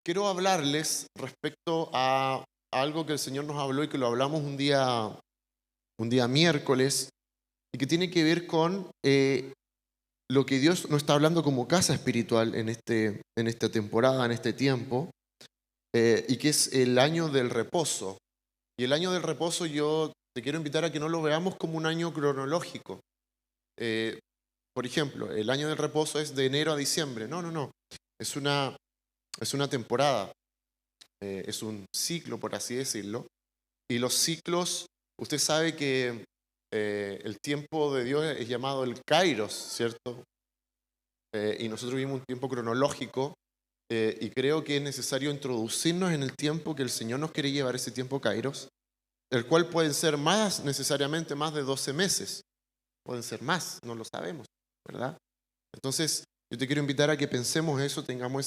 Quiero hablarles respecto a algo que el Señor nos habló y que lo hablamos un día miércoles, y que tiene que ver con lo que Dios nos está hablando como casa espiritual en esta temporada, en este tiempo, y que es el año del reposo. Y el año del reposo yo te quiero invitar a que no lo veamos como un año cronológico. Eh, por ejemplo, el año del reposo es de enero a diciembre. No, no, no. Es una temporada. Es un ciclo, por así decirlo. Y los ciclos, usted sabe que el tiempo de Dios es llamado el Kairos, ¿cierto? Y nosotros vivimos un tiempo cronológico, y creo que es necesario introducirnos en el tiempo que el Señor nos quiere llevar, ese tiempo Kairos, el cual pueden ser más necesariamente más de 12 meses, pueden ser más, no lo sabemos, ¿verdad? Entonces, yo te quiero invitar a que pensemos eso, tengamos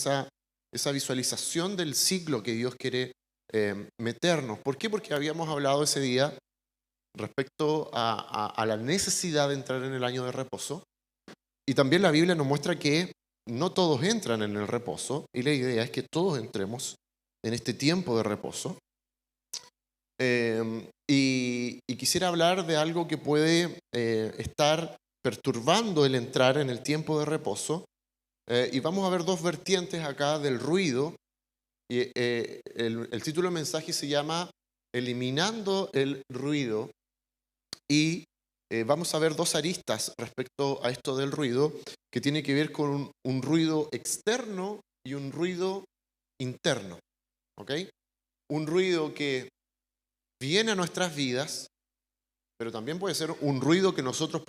esa visualización del ciclo que Dios quiere meternos. ¿Por qué? Porque habíamos hablado ese día respecto a la necesidad de entrar en el año de reposo. Y también la Biblia nos muestra que no todos entran en el reposo, y la idea es que todos entremos en este tiempo de reposo. Y quisiera hablar de algo que puede estar perturbando el entrar en el tiempo de reposo. Y vamos a ver dos vertientes acá del ruido. Y el título del mensaje se llama Eliminando el ruido. Y vamos a ver dos aristas respecto a esto del ruido, que tiene que ver con un ruido externo y un ruido interno. ¿Ok? Un ruido que viene a nuestras vidas, pero también puede ser un ruido que nosotros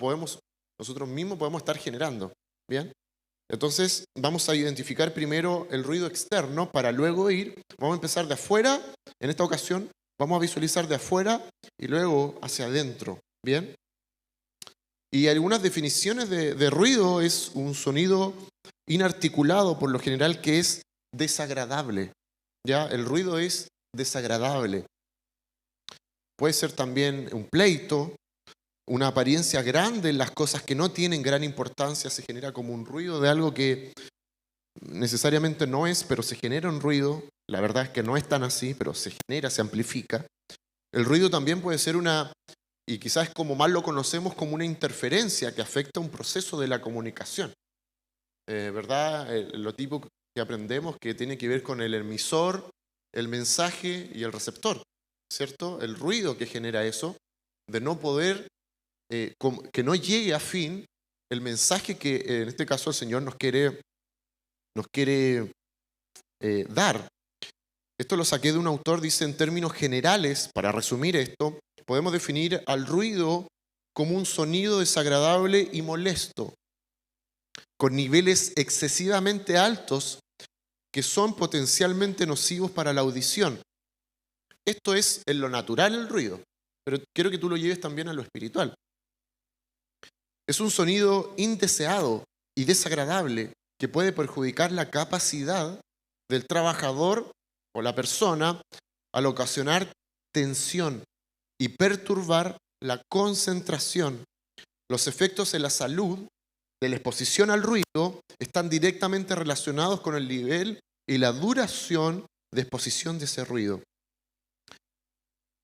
mismos podemos estar generando. ¿Bien? Entonces vamos a identificar primero el ruido externo para luego vamos a empezar de afuera, en esta ocasión vamos a visualizar de afuera y luego hacia adentro. ¿Bien? Y algunas definiciones de ruido es un sonido inarticulado, por lo general, que es desagradable. ¿Ya? El ruido es desagradable. Puede ser también un pleito, una apariencia grande en las cosas que no tienen gran importancia, se genera como un ruido de algo que necesariamente no es, pero se genera un ruido. La verdad es que no es tan así, pero se genera, se amplifica. El ruido también puede ser y quizás como mal lo conocemos, como una interferencia que afecta un proceso de la comunicación. ¿Verdad? Lo tipo que aprendemos que tiene que ver con el emisor, el mensaje y el receptor, ¿cierto? El ruido que genera eso, de no poder, que no llegue a fin el mensaje que en este caso el Señor nos quiere dar. Esto lo saqué de un autor, dice en términos generales, para resumir esto, podemos definir al ruido como un sonido desagradable y molesto, con niveles excesivamente altos que son potencialmente nocivos para la audición. Esto es en lo natural el ruido, pero quiero que tú lo lleves también a lo espiritual. Es un sonido indeseado y desagradable que puede perjudicar la capacidad del trabajador o la persona al ocasionar tensión y perturbar la concentración. Los efectos en la salud de la exposición al ruido están directamente relacionados con el nivel y la duración de exposición de ese ruido.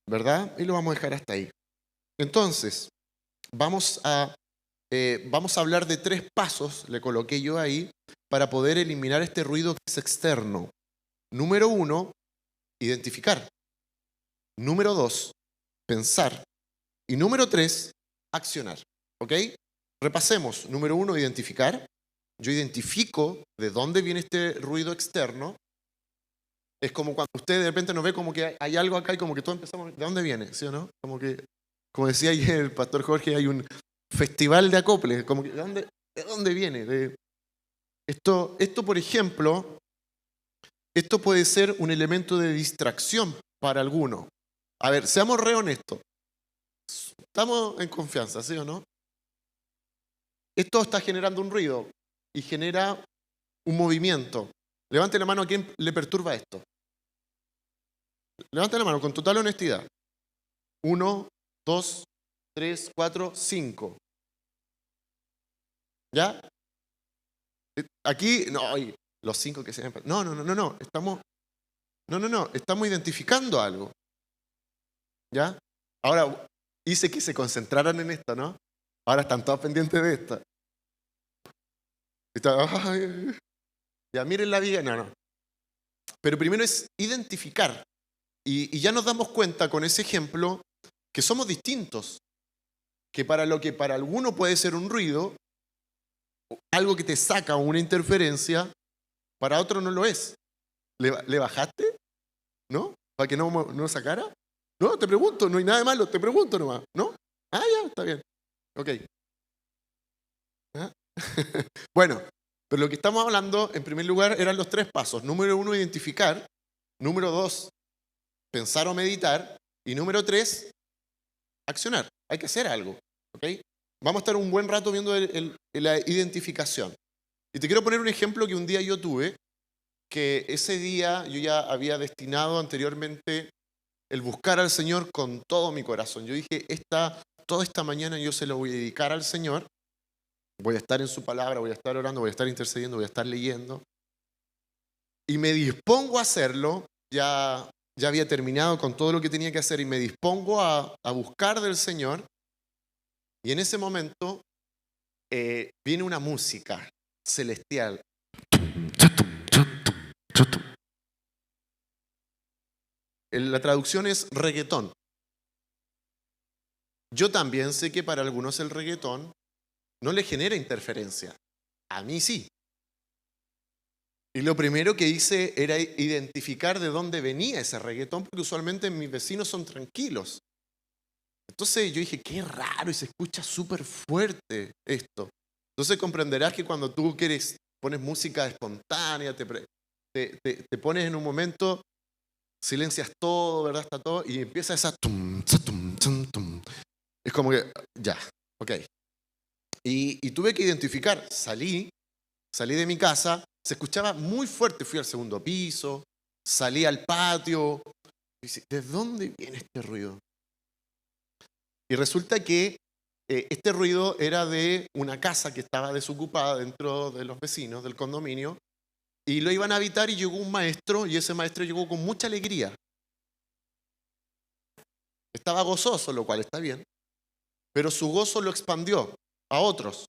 ¿Verdad? Y lo vamos a dejar hasta ahí. Entonces, vamos a hablar de 3 pasos, le coloqué yo ahí, para poder eliminar este ruido que es externo. Número 1, identificar. Número 2, pensar. Y número 3, accionar. ¿Ok? Repasemos. Número 1, identificar. Yo identifico de dónde viene este ruido externo. Es como cuando usted de repente nos ve como que hay algo acá y como que todos empezamos, ¿de dónde viene? ¿Sí o no? Como decía ayer el pastor Jorge, hay un festival de acoples, como que ¿de dónde viene? Esto, por ejemplo, esto puede ser un elemento de distracción para alguno. A ver, seamos re honestos. Estamos en confianza, ¿sí o no? Esto está generando un ruido y genera un movimiento. Levante la mano a quien le perturba esto. Levante la mano con total honestidad. 1, 2, 3, 4, 5. ¿Ya? Aquí, no, los 5 que se ven. No. No, estamos identificando algo. ¿Ya? Ahora, hice que se concentraran en esto, ¿no? Ahora están todos pendientes de esto. Ya miren la vida. No. Pero primero es identificar. Y ya nos damos cuenta con ese ejemplo que somos distintos. Que para lo que para alguno puede ser un ruido, algo que te saca una interferencia, para otro no lo es. ¿Le bajaste? ¿No? ¿Para que no sacara? No, te pregunto, no hay nada de malo, te pregunto nomás. ¿No? Ah, ya, está bien. Ok. ¿Ah? Bueno, pero lo que estamos hablando, en primer lugar, eran los 3 pasos. Número 1, identificar. Número 2, pensar o meditar. Y número 3, accionar. Hay que hacer algo. ¿Ok? Vamos a estar un buen rato viendo la identificación. Y te quiero poner un ejemplo que un día yo tuve, que ese día yo ya había destinado anteriormente el buscar al Señor con todo mi corazón. Yo dije, toda esta mañana yo se lo voy a dedicar al Señor. Voy a estar en su palabra, voy a estar orando, voy a estar intercediendo, voy a estar leyendo. Y me dispongo a hacerlo. Ya había terminado con todo lo que tenía que hacer y me dispongo a buscar del Señor. Y en ese momento viene una música celestial. La traducción es reggaetón. Yo también sé que para algunos el reggaetón no le genera interferencia. A mí sí. Y lo primero que hice era identificar de dónde venía ese reggaetón, porque usualmente mis vecinos son tranquilos. Entonces yo dije, qué raro, y se escucha súper fuerte esto. Entonces comprenderás que cuando tú pones música espontánea, te pones en un momento, silencias todo, ¿verdad? Está todo, y empieza esa tum, tum, tum, tum. Es como que, ya, ok. Y tuve que identificar, salí de mi casa, se escuchaba muy fuerte, fui al segundo piso, salí al patio, y dice, ¿de dónde viene este ruido? Y resulta que este ruido era de una casa que estaba desocupada dentro de los vecinos del condominio, y lo iban a habitar y llegó un maestro, y ese maestro llegó con mucha alegría. Estaba gozoso, lo cual está bien, pero su gozo lo expandió a otros.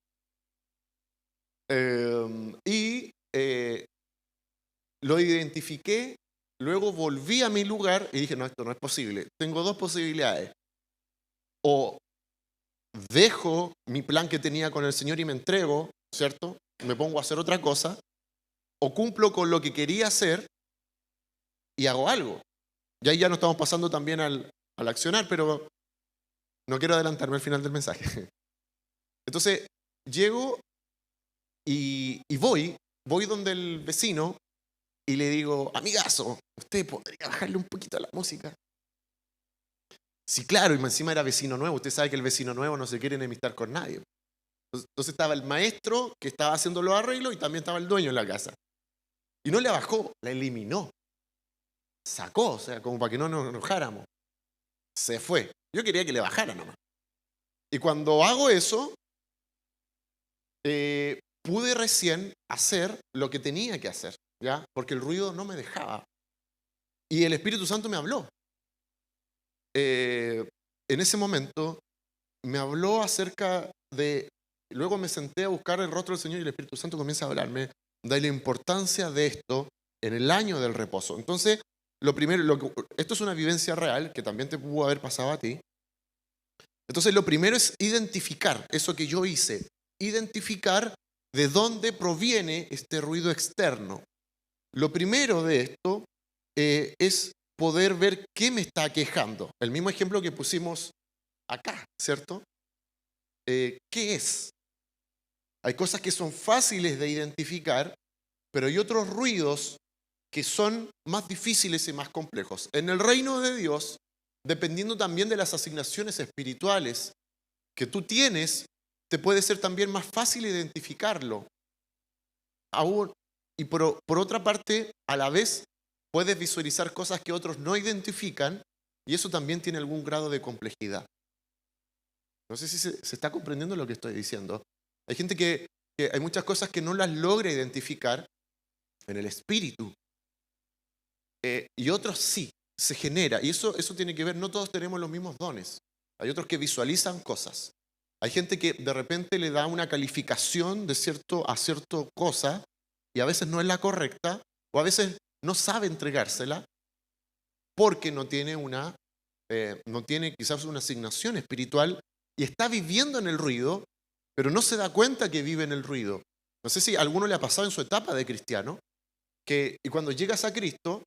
Lo identifiqué, luego volví a mi lugar y dije, no, esto no es posible. Tengo 2 posibilidades. O dejo mi plan que tenía con el Señor y me entrego, ¿cierto? Me pongo a hacer otra cosa, o cumplo con lo que quería hacer y hago algo. Y ahí ya nos estamos pasando también al accionar, pero no quiero adelantarme al final del mensaje. Entonces, llego y voy donde el vecino y le digo, amigazo, ¿usted podría bajarle un poquito a la música? Sí, claro, y encima era vecino nuevo. Usted sabe que el vecino nuevo no se quiere enemistar con nadie. Entonces estaba el maestro que estaba haciendo los arreglos y también estaba el dueño en la casa. Y no la bajó, la eliminó. Sacó, o sea, como para que no nos enojáramos. Se fue. Yo quería que le bajara nomás. Y cuando hago eso, pude recién hacer lo que tenía que hacer, ¿ya? Porque el ruido no me dejaba. Y el Espíritu Santo me habló. En ese momento me habló acerca de... Luego me senté a buscar el rostro del Señor y el Espíritu Santo comienza a hablarme de la importancia de esto en el año del reposo. Entonces, lo primero, esto es una vivencia real que también te pudo haber pasado a ti. Entonces, lo primero es identificar eso que yo hice, identificar de dónde proviene este ruido externo. Lo primero de esto es poder ver qué me está aquejando. El mismo ejemplo que pusimos acá, ¿cierto? ¿Qué es? Hay cosas que son fáciles de identificar, pero hay otros ruidos que son más difíciles y más complejos. En el reino de Dios, dependiendo también de las asignaciones espirituales que tú tienes, te puede ser también más fácil identificarlo. Y por otra parte, a la vez, puedes visualizar cosas que otros no identifican y eso también tiene algún grado de complejidad. No sé si se está comprendiendo lo que estoy diciendo. Hay gente que hay muchas cosas que no las logra identificar en el espíritu. y otros sí, se genera. Y eso tiene que ver, no todos tenemos los mismos dones. Hay otros que visualizan cosas. Hay gente que de repente le da una calificación de a cierta cosa y a veces no es la correcta o a veces no sabe entregársela porque no tiene quizás una asignación espiritual y está viviendo en el ruido, pero no se da cuenta que vive en el ruido. No sé si a alguno le ha pasado en su etapa de cristiano, y cuando llegas a Cristo,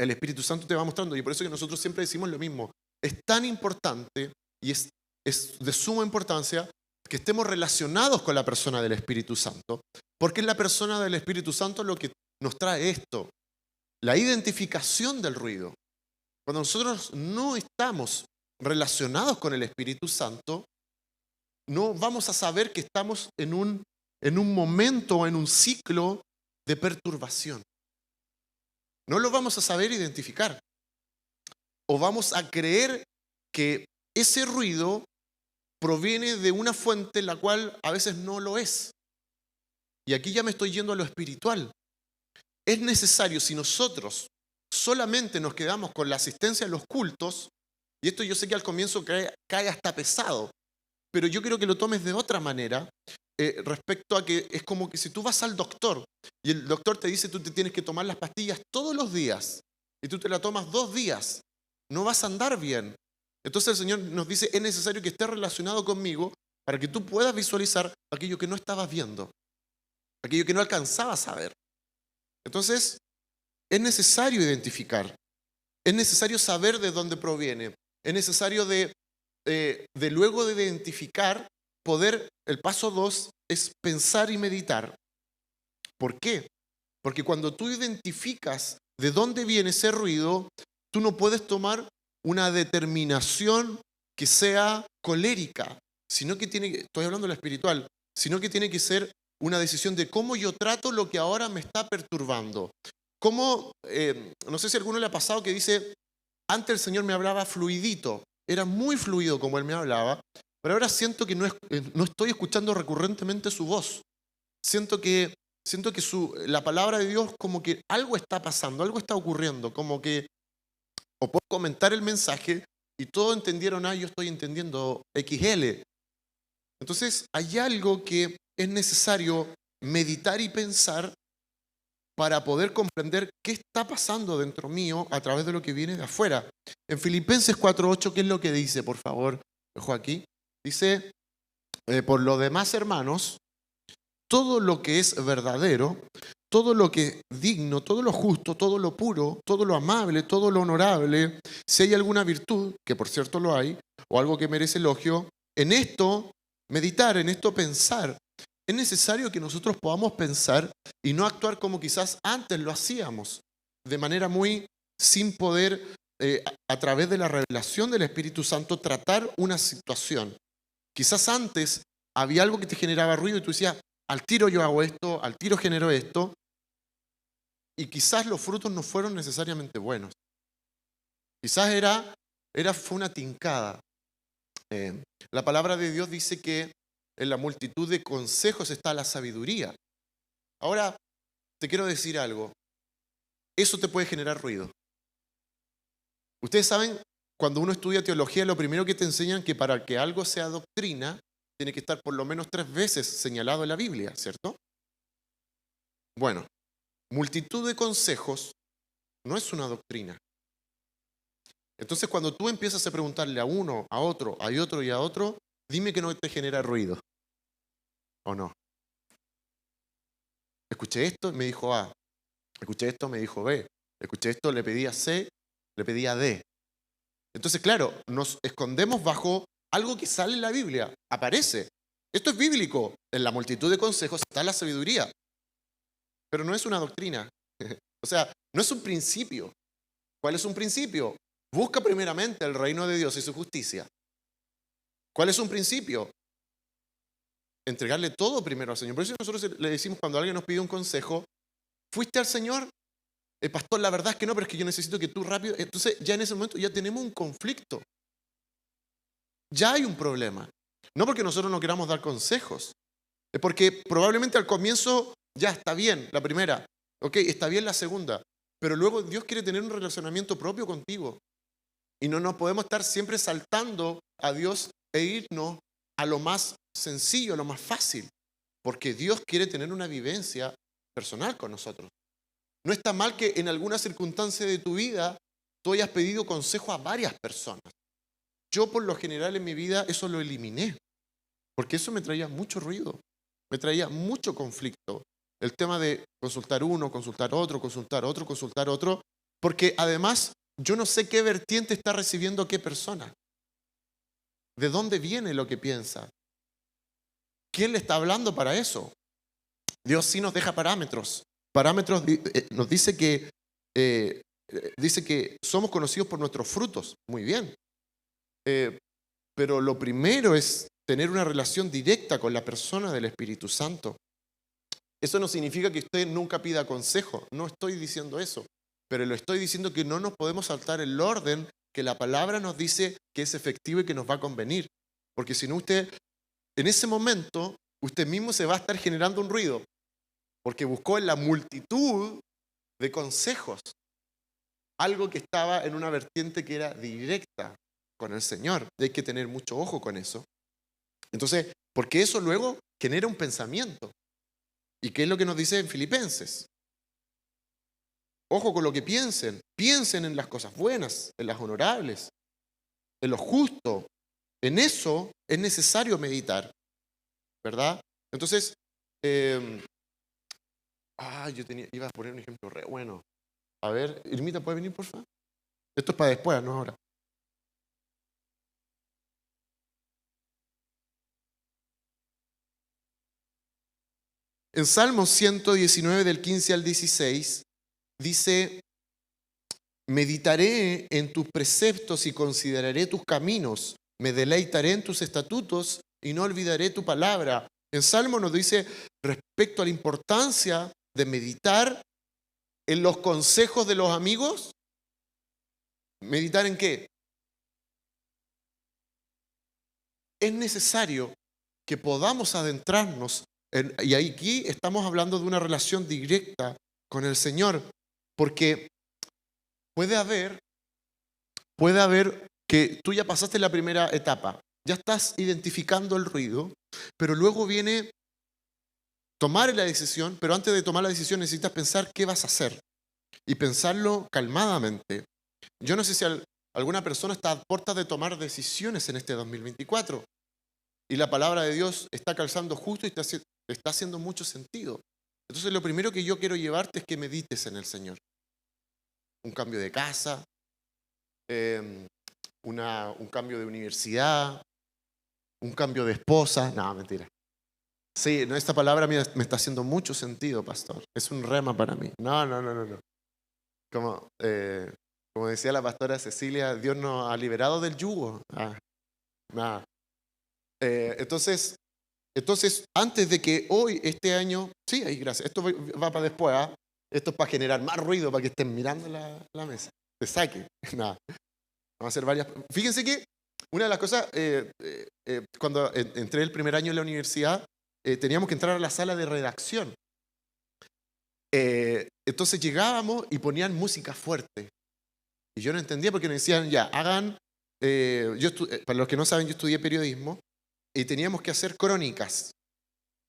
el Espíritu Santo te va mostrando, y por eso que nosotros siempre decimos lo mismo, es tan importante y es de suma importancia que estemos relacionados con la persona del Espíritu Santo, porque es la persona del Espíritu Santo lo que nos trae esto, la identificación del ruido. Cuando nosotros no estamos relacionados con el Espíritu Santo, no vamos a saber que estamos en un momento, en un ciclo de perturbación. No lo vamos a saber identificar. O vamos a creer que ese ruido proviene de una fuente la cual a veces no lo es. Y aquí ya me estoy yendo a lo espiritual. Es necesario, si nosotros solamente nos quedamos con la asistencia a los cultos, y esto yo sé que al comienzo cae hasta pesado, pero yo quiero que lo tomes de otra manera, respecto a que es como que si tú vas al doctor y el doctor te dice tú te tienes que tomar las pastillas todos los días y tú te la tomas 2 días, no vas a andar bien. Entonces el Señor nos dice, es necesario que estés relacionado conmigo para que tú puedas visualizar aquello que no estabas viendo, aquello que no alcanzabas a ver. Entonces, es necesario identificar, es necesario saber de dónde proviene, es necesario luego de identificar, el paso 2 es pensar y meditar. ¿Por qué? Porque cuando tú identificas de dónde viene ese ruido, tú no puedes tomar una determinación que sea colérica, sino que estoy hablando de lo espiritual, sino que tiene que ser una decisión de cómo yo trato lo que ahora me está perturbando. No sé si a alguno le ha pasado que dice, antes el Señor me hablaba fluidito, era muy fluido como Él me hablaba, pero ahora siento que no estoy escuchando recurrentemente su voz. Siento que la palabra de Dios como que algo está pasando, algo está ocurriendo, como que, o puedo comentar el mensaje y todos entendieron, yo estoy entendiendo XL. Entonces hay algo que es necesario meditar y pensar para poder comprender qué está pasando dentro mío a través de lo que viene de afuera. En Filipenses 4:8, ¿qué es lo que dice, por favor, Joaquín? Dice, por lo demás, hermanos, todo lo que es verdadero, todo lo que es digno, todo lo justo, todo lo puro, todo lo amable, todo lo honorable, si hay alguna virtud, que por cierto lo hay, o algo que merece elogio, en esto meditar, en esto pensar. Es necesario que nosotros podamos pensar y no actuar como quizás antes lo hacíamos, de manera muy sin poder, a través de la revelación del Espíritu Santo, tratar una situación. Quizás antes había algo que te generaba ruido y tú decías, al tiro yo hago esto, al tiro genero esto, y quizás los frutos no fueron necesariamente buenos. Quizás fue una tincada. La palabra de Dios dice que en la multitud de consejos está la sabiduría. Ahora, te quiero decir algo. Eso te puede generar ruido. Ustedes saben, cuando uno estudia teología, lo primero que te enseñan es que para que algo sea doctrina, tiene que estar por lo menos 3 veces señalado en la Biblia, ¿cierto? Bueno, multitud de consejos no es una doctrina. Entonces, cuando tú empiezas a preguntarle a uno, a otro, a otro y a otro, dime que no te genera ruido. ¿O no? Escuché esto, me dijo A. Escuché esto, me dijo B. Escuché esto, le pedí a C, le pedí a D. Entonces, claro, nos escondemos bajo algo que sale en la Biblia. Aparece. Esto es bíblico. En la multitud de consejos está la sabiduría. Pero no es una doctrina. O sea, no es un principio. ¿Cuál es un principio? Busca primeramente el reino de Dios y su justicia. ¿Cuál es un principio? Entregarle todo primero al Señor. Por eso nosotros le decimos cuando alguien nos pide un consejo, ¿fuiste al Señor? Pastor, la verdad es que no, pero es que yo necesito que tú rápido. Entonces ya en ese momento ya tenemos un conflicto. Ya hay un problema. No porque nosotros no queramos dar consejos. Es porque probablemente al comienzo ya está bien la primera. Ok, está bien la segunda. pero luego Dios quiere tener un relacionamiento propio contigo. Y no nos podemos estar siempre saltando a Dios e irnos a lo más sencillo, a lo más fácil, porque Dios quiere tener una vivencia personal con nosotros. No está mal que en alguna circunstancia de tu vida tú hayas pedido consejo a varias personas. Yo por lo general en mi vida eso lo eliminé, porque eso me traía mucho ruido, me traía mucho conflicto. El tema de consultar uno, consultar otro, consultar otro, consultar otro, porque además yo no sé qué vertiente está recibiendo qué persona. ¿De dónde viene lo que piensa? ¿Quién le está hablando para eso? Dios sí nos deja parámetros. Parámetros nos dice que somos conocidos por nuestros frutos. Muy bien. Pero lo primero es tener una relación directa con la persona del Espíritu Santo. Eso no significa que usted nunca pida consejo. No estoy diciendo eso. Pero lo estoy diciendo que no nos podemos saltar el orden que la palabra nos dice que es efectivo y que nos va a convenir. Porque si no, usted, en ese momento, usted mismo se va a estar generando un ruido. Porque buscó en la multitud de consejos algo que estaba en una vertiente que era directa con el Señor. Y hay que tener mucho ojo con eso. Entonces, porque eso luego genera un pensamiento. ¿Y qué es lo que nos dice en Filipenses? Ojo con lo que piensen. Piensen en las cosas buenas, en las honorables, en lo justo. En eso es necesario meditar, ¿verdad? Entonces, iba a poner un ejemplo re bueno. A ver, Irmita, ¿puede venir, por favor? Esto es para después, no ahora. En Salmos 119, del 15 al 16, dice: meditaré en tus preceptos y consideraré tus caminos. Me deleitaré en tus estatutos y no olvidaré tu palabra. En Salmo nos dice respecto a la importancia de meditar en los consejos de los amigos. ¿Meditar en qué? Es necesario que podamos adentrarnos y aquí estamos hablando de una relación directa con el Señor, porque puede haber que tú ya pasaste la primera etapa, ya estás identificando el ruido, pero luego viene tomar la decisión, pero antes de tomar la decisión necesitas pensar qué vas a hacer y pensarlo calmadamente. Yo no sé si alguna persona está a puertas de tomar decisiones en este 2024 y la palabra de Dios está calzando justo y está haciendo mucho sentido. Entonces lo primero que yo quiero llevarte es que medites en el Señor. Un cambio de casa, un cambio de universidad, un cambio de esposa. No, mentira. Sí, no, esta palabra me está haciendo mucho sentido, pastor. Es un rema para mí. No. Como decía la pastora Cecilia, Dios nos ha liberado del yugo. Nada. Entonces, antes de que hoy, este año, sí, ahí gracias, esto va para después, esto es para generar más ruido, para que estén mirando la mesa. Te saque. Nada. Vamos a hacer varias. Fíjense que una de las cosas, cuando entré el primer año en la universidad, teníamos que entrar a la sala de redacción. Entonces llegábamos y ponían música fuerte. Y yo no entendía porque nos decían, ya, hagan. Para los que no saben, yo estudié periodismo y teníamos que hacer crónicas.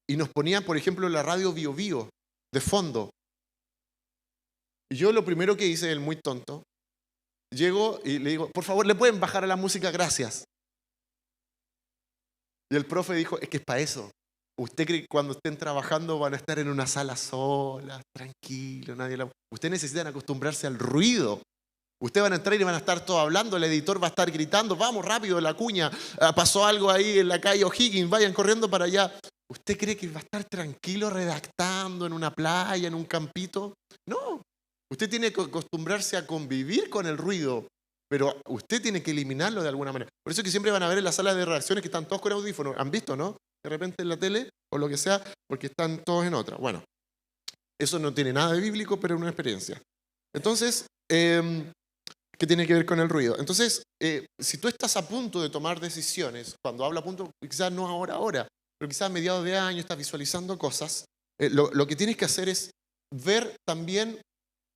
Y nos ponían, por ejemplo, la radio Bio Bio de fondo. Y yo lo primero que hice, el muy tonto, llego y le digo, por favor, ¿le pueden bajar a la música? Gracias. Y el profe dijo, es que es para eso. ¿Usted cree que cuando estén trabajando van a estar en una sala sola, tranquilo, Ustedes necesitan acostumbrarse al ruido. Ustedes van a entrar y van a estar todos hablando, el editor va a estar gritando, vamos rápido, la cuña, pasó algo ahí en la calle O'Higgins, vayan corriendo para allá. ¿Usted cree que va a estar tranquilo redactando en una playa, en un campito? No. Usted tiene que acostumbrarse a convivir con el ruido, pero usted tiene que eliminarlo de alguna manera. Por eso es que siempre van a ver en las salas de redacciones que están todos con audífonos. ¿Han visto, no? De repente en la tele o lo que sea, porque están todos en otra. Bueno, eso no tiene nada de bíblico, pero es una experiencia. Entonces, ¿qué tiene que ver con el ruido? Entonces, si tú estás a punto de tomar decisiones, cuando hablo a punto, quizás no ahora, pero quizás a mediados de año estás visualizando cosas, lo que tienes que hacer es ver también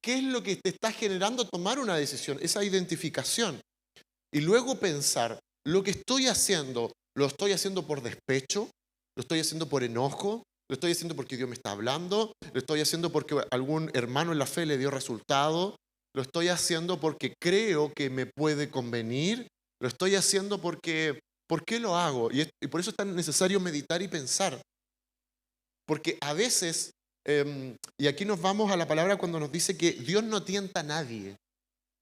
¿Qué es lo que te está generando tomar una decisión? Esa identificación. Y luego pensar, lo que estoy haciendo, ¿lo estoy haciendo por despecho? ¿Lo estoy haciendo por enojo? ¿Lo estoy haciendo porque Dios me está hablando? ¿Lo estoy haciendo porque algún hermano en la fe le dio resultado? ¿Lo estoy haciendo porque creo que me puede convenir? ¿Lo estoy haciendo porque... ¿Por qué lo hago? Y por eso es tan necesario meditar y pensar. Porque a veces, y aquí nos vamos a la palabra cuando nos dice que Dios no tienta a nadie,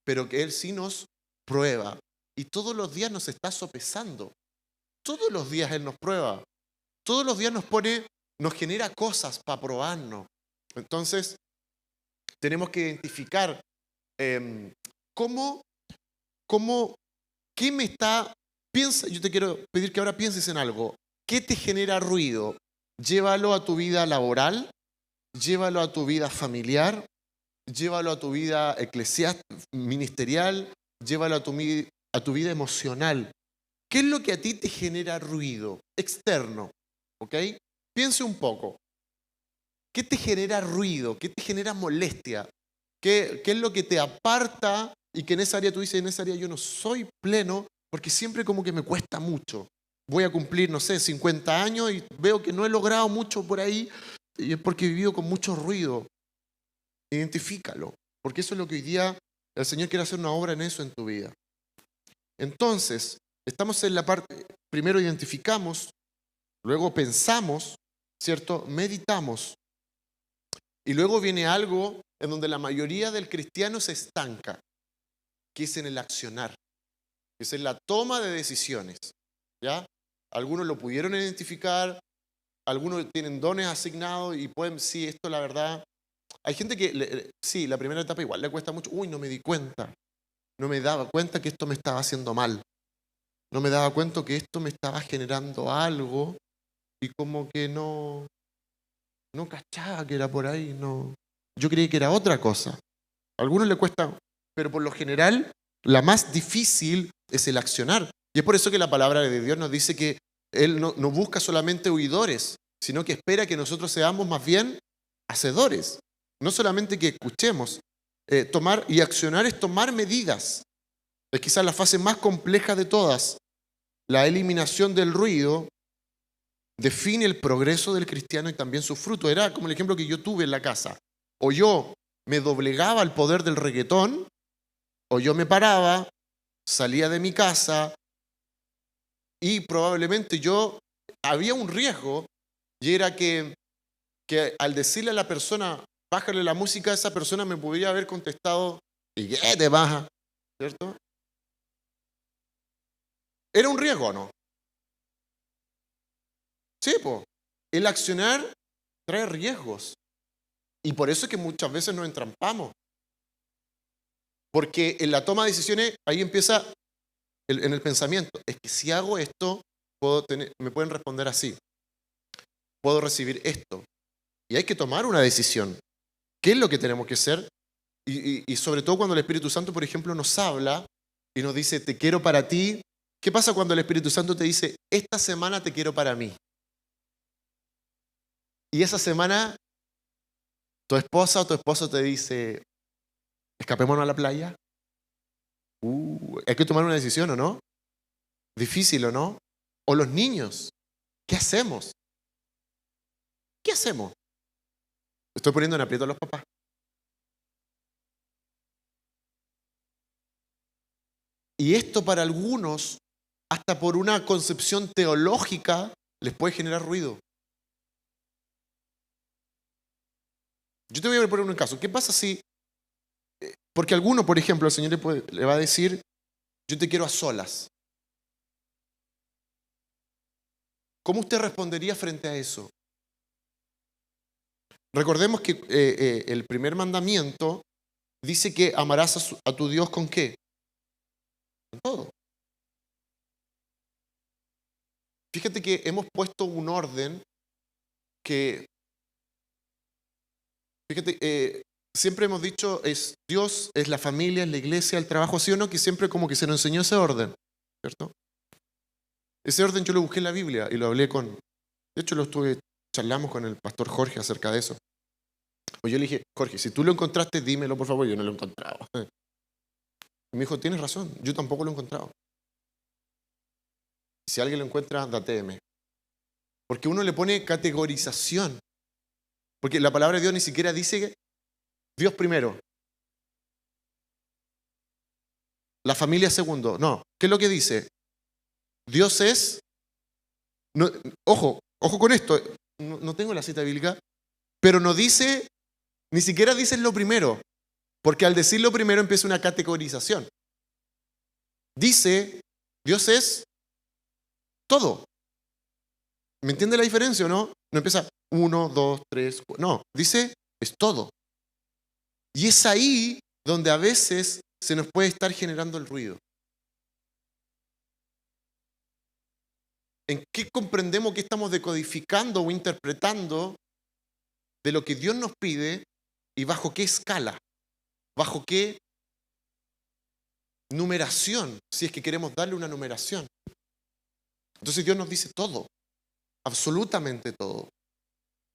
pero que Él sí nos prueba. Y todos los días nos está sopesando. Todos los días Él nos prueba. Todos los días nos genera cosas para probarnos. Entonces, tenemos que identificar cómo, qué me está... Piensa, yo te quiero pedir que ahora pienses en algo. ¿Qué te genera ruido? Llévalo a tu vida laboral, llévalo a tu vida familiar, llévalo a tu vida eclesiástica, ministerial, llévalo a tu vida emocional. ¿Qué es lo que a ti te genera ruido externo? ¿Ok? Piense un poco. ¿Qué te genera ruido? ¿Qué te genera molestia? ¿Qué es lo que te aparta y que en esa área tú dices, en esa área yo no soy pleno porque siempre como que me cuesta mucho? Voy a cumplir, no sé, 50 años y veo que no he logrado mucho por ahí y es porque he vivido con mucho ruido. Identifícalo, porque eso es lo que hoy día el Señor quiere hacer una obra en eso en tu vida. Entonces, estamos en la parte, primero identificamos, luego pensamos, ¿cierto? Meditamos y luego viene algo en donde la mayoría del cristiano se estanca, que es en el accionar, que es en la toma de decisiones, ¿ya? Algunos lo pudieron identificar, algunos tienen dones asignados y pueden, sí, esto la verdad. Hay gente que, sí, la primera etapa igual le cuesta mucho. Uy, no me di cuenta. No me daba cuenta que esto me estaba haciendo mal. No me daba cuenta que esto me estaba generando algo y como que no cachaba que era por ahí. No. Yo creí que era otra cosa. A algunos le cuesta, pero por lo general la más difícil es el accionar. Y es por eso que la palabra de Dios nos dice que Él no busca solamente oidores, sino que espera que nosotros seamos más bien hacedores. No solamente que escuchemos. Tomar y accionar es tomar medidas. Es quizás la fase más compleja de todas. La eliminación del ruido define el progreso del cristiano y también su fruto. Era como el ejemplo que yo tuve en la casa. O yo me doblegaba al poder del reggaetón, o yo me paraba, salía de mi casa y probablemente había un riesgo y era que al decirle a la persona, bájale la música, esa persona me podría haber contestado, ¿y qué te baja? ¿Cierto? ¿Era un riesgo o no? Sí, pues. El accionar trae riesgos. Y por eso es que muchas veces nos entrampamos. Porque en la toma de decisiones, ahí empieza en el pensamiento. Es que si hago esto, me pueden responder así. Puedo recibir esto. Y hay que tomar una decisión. ¿Qué es lo que tenemos que hacer? Y sobre todo cuando el Espíritu Santo, por ejemplo, nos habla y nos dice, te quiero para ti. ¿Qué pasa cuando el Espíritu Santo te dice, esta semana te quiero para mí? Y esa semana, tu esposa o tu esposo te dice, escapémonos a la playa. Hay que tomar una decisión, ¿o no? Difícil, ¿o no? O los niños, ¿qué hacemos? ¿Qué hacemos? Estoy poniendo en aprieto a los papás. Y esto para algunos, hasta por una concepción teológica, les puede generar ruido. Yo te voy a poner un caso. ¿Qué pasa si, porque alguno, por ejemplo, el Señor le va a decir, yo te quiero a solas? ¿Cómo usted respondería frente a eso? Recordemos que el primer mandamiento dice que amarás a tu Dios ¿con qué? Con todo. Fíjate que hemos puesto un orden que, fíjate, siempre hemos dicho, es Dios, es la familia, es la iglesia, el trabajo, ¿sí o no? Que siempre como que se nos enseñó ese orden, ¿cierto? Ese orden yo lo busqué en la Biblia y lo hablé de hecho charlamos con el pastor Jorge acerca de eso. Pues yo le dije, Jorge, si tú lo encontraste, dímelo por favor, yo no lo he encontrado. Y me dijo, tienes razón, yo tampoco lo he encontrado. Si alguien lo encuentra, dateme. Porque uno le pone categorización. Porque la palabra de Dios ni siquiera dice Dios primero, la familia segundo. No, ¿qué es lo que dice? Dios es... No, ojo con esto, no tengo la cita bíblica, pero no dice, ni siquiera dice lo primero, porque al decir lo primero empieza una categorización. Dice, Dios es todo. ¿Me entiende la diferencia o no? No empieza 1, 2, 3, 4. No, dice, es todo. Y es ahí donde a veces se nos puede estar generando el ruido. ¿En qué comprendemos que estamos decodificando o interpretando de lo que Dios nos pide y bajo qué escala? ¿Bajo qué numeración? Si es que queremos darle una numeración. Entonces Dios nos dice todo, absolutamente todo.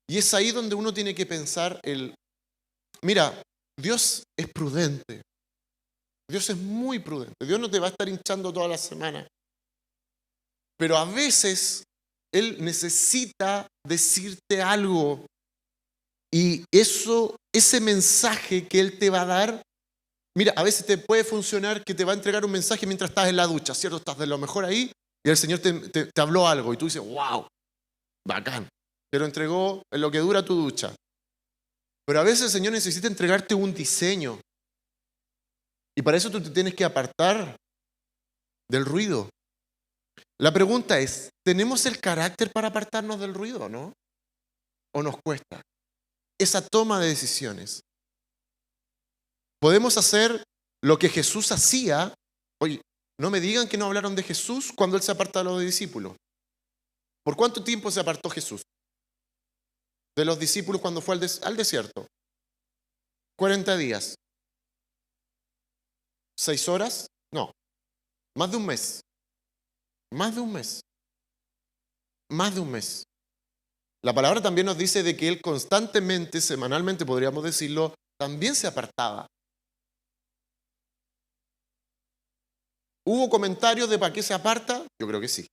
Y es ahí donde uno tiene que pensar mira, Dios es prudente. Dios es muy prudente. Dios no te va a estar hinchando toda la semana. Pero a veces Él necesita decirte algo. Y ese mensaje que Él te va a dar, mira, a veces te puede funcionar que te va a entregar un mensaje mientras estás en la ducha, ¿cierto? Estás de lo mejor ahí y el Señor te habló algo y tú dices, wow, bacán. Te lo entregó en lo que dura tu ducha. Pero a veces el Señor necesita entregarte un diseño. Y para eso tú te tienes que apartar del ruido. La pregunta es, ¿tenemos el carácter para apartarnos del ruido, no? ¿O nos cuesta? Esa toma de decisiones. Podemos hacer lo que Jesús hacía. Oye, no me digan que no hablaron de Jesús cuando Él se apartó de los discípulos. ¿Por cuánto tiempo se apartó Jesús de los discípulos cuando fue al desierto? 40 días. 6 horas, no, más de un mes. Más de un mes. Más de un mes. La palabra también nos dice de que Él constantemente, semanalmente podríamos decirlo, también se apartaba. ¿Hubo comentarios de para qué se aparta? Yo creo que sí.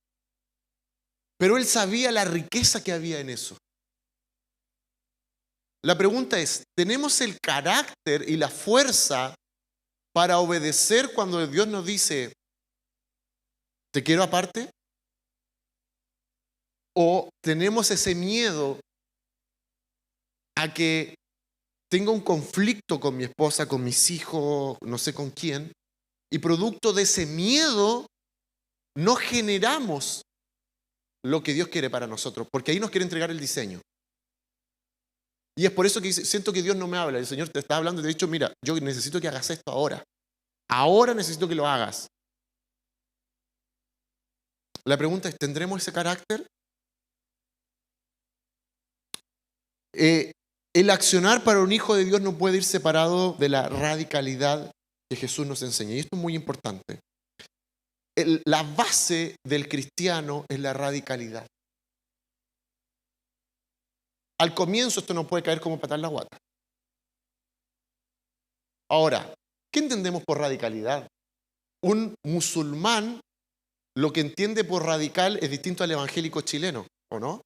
Pero Él sabía la riqueza que había en eso. La pregunta es, ¿tenemos el carácter y la fuerza para obedecer cuando Dios nos dice, ¿te quiero aparte? ¿O tenemos ese miedo a que tenga un conflicto con mi esposa, con mis hijos, no sé con quién, y producto de ese miedo no generamos lo que Dios quiere para nosotros, porque ahí nos quiere entregar el diseño? Y es por eso que siento que Dios no me habla. El Señor te está hablando y te ha dicho, mira, yo necesito que hagas esto ahora. Ahora necesito que lo hagas. La pregunta es, ¿tendremos ese carácter? El accionar para un hijo de Dios no puede ir separado de la radicalidad que Jesús nos enseña. Y esto es muy importante. La base del cristiano es la radicalidad. Al comienzo esto no puede caer como patar la guata. Ahora, ¿qué entendemos por radicalidad? Un musulmán lo que entiende por radical es distinto al evangélico chileno, ¿o no?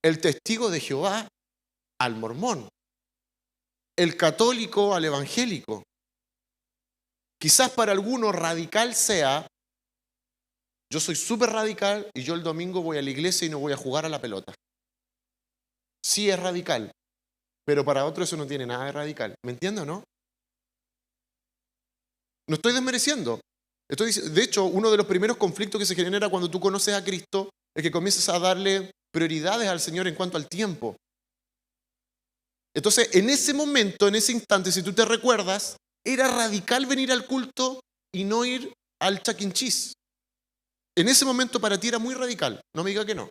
El testigo de Jehová al mormón. El católico al evangélico. Quizás para algunos radical sea, yo soy súper radical y yo el domingo voy a la iglesia y no voy a jugar a la pelota. Sí es radical, pero para otros eso no tiene nada de radical. ¿Me entiende o no? No estoy desmereciendo. De hecho, uno de los primeros conflictos que se genera cuando tú conoces a Cristo es que comienzas a darle prioridades al Señor en cuanto al tiempo. Entonces, en ese momento, en ese instante, si tú te recuerdas, era radical venir al culto y no ir al Chuck E. Cheese. En ese momento para ti era muy radical, no me diga que no.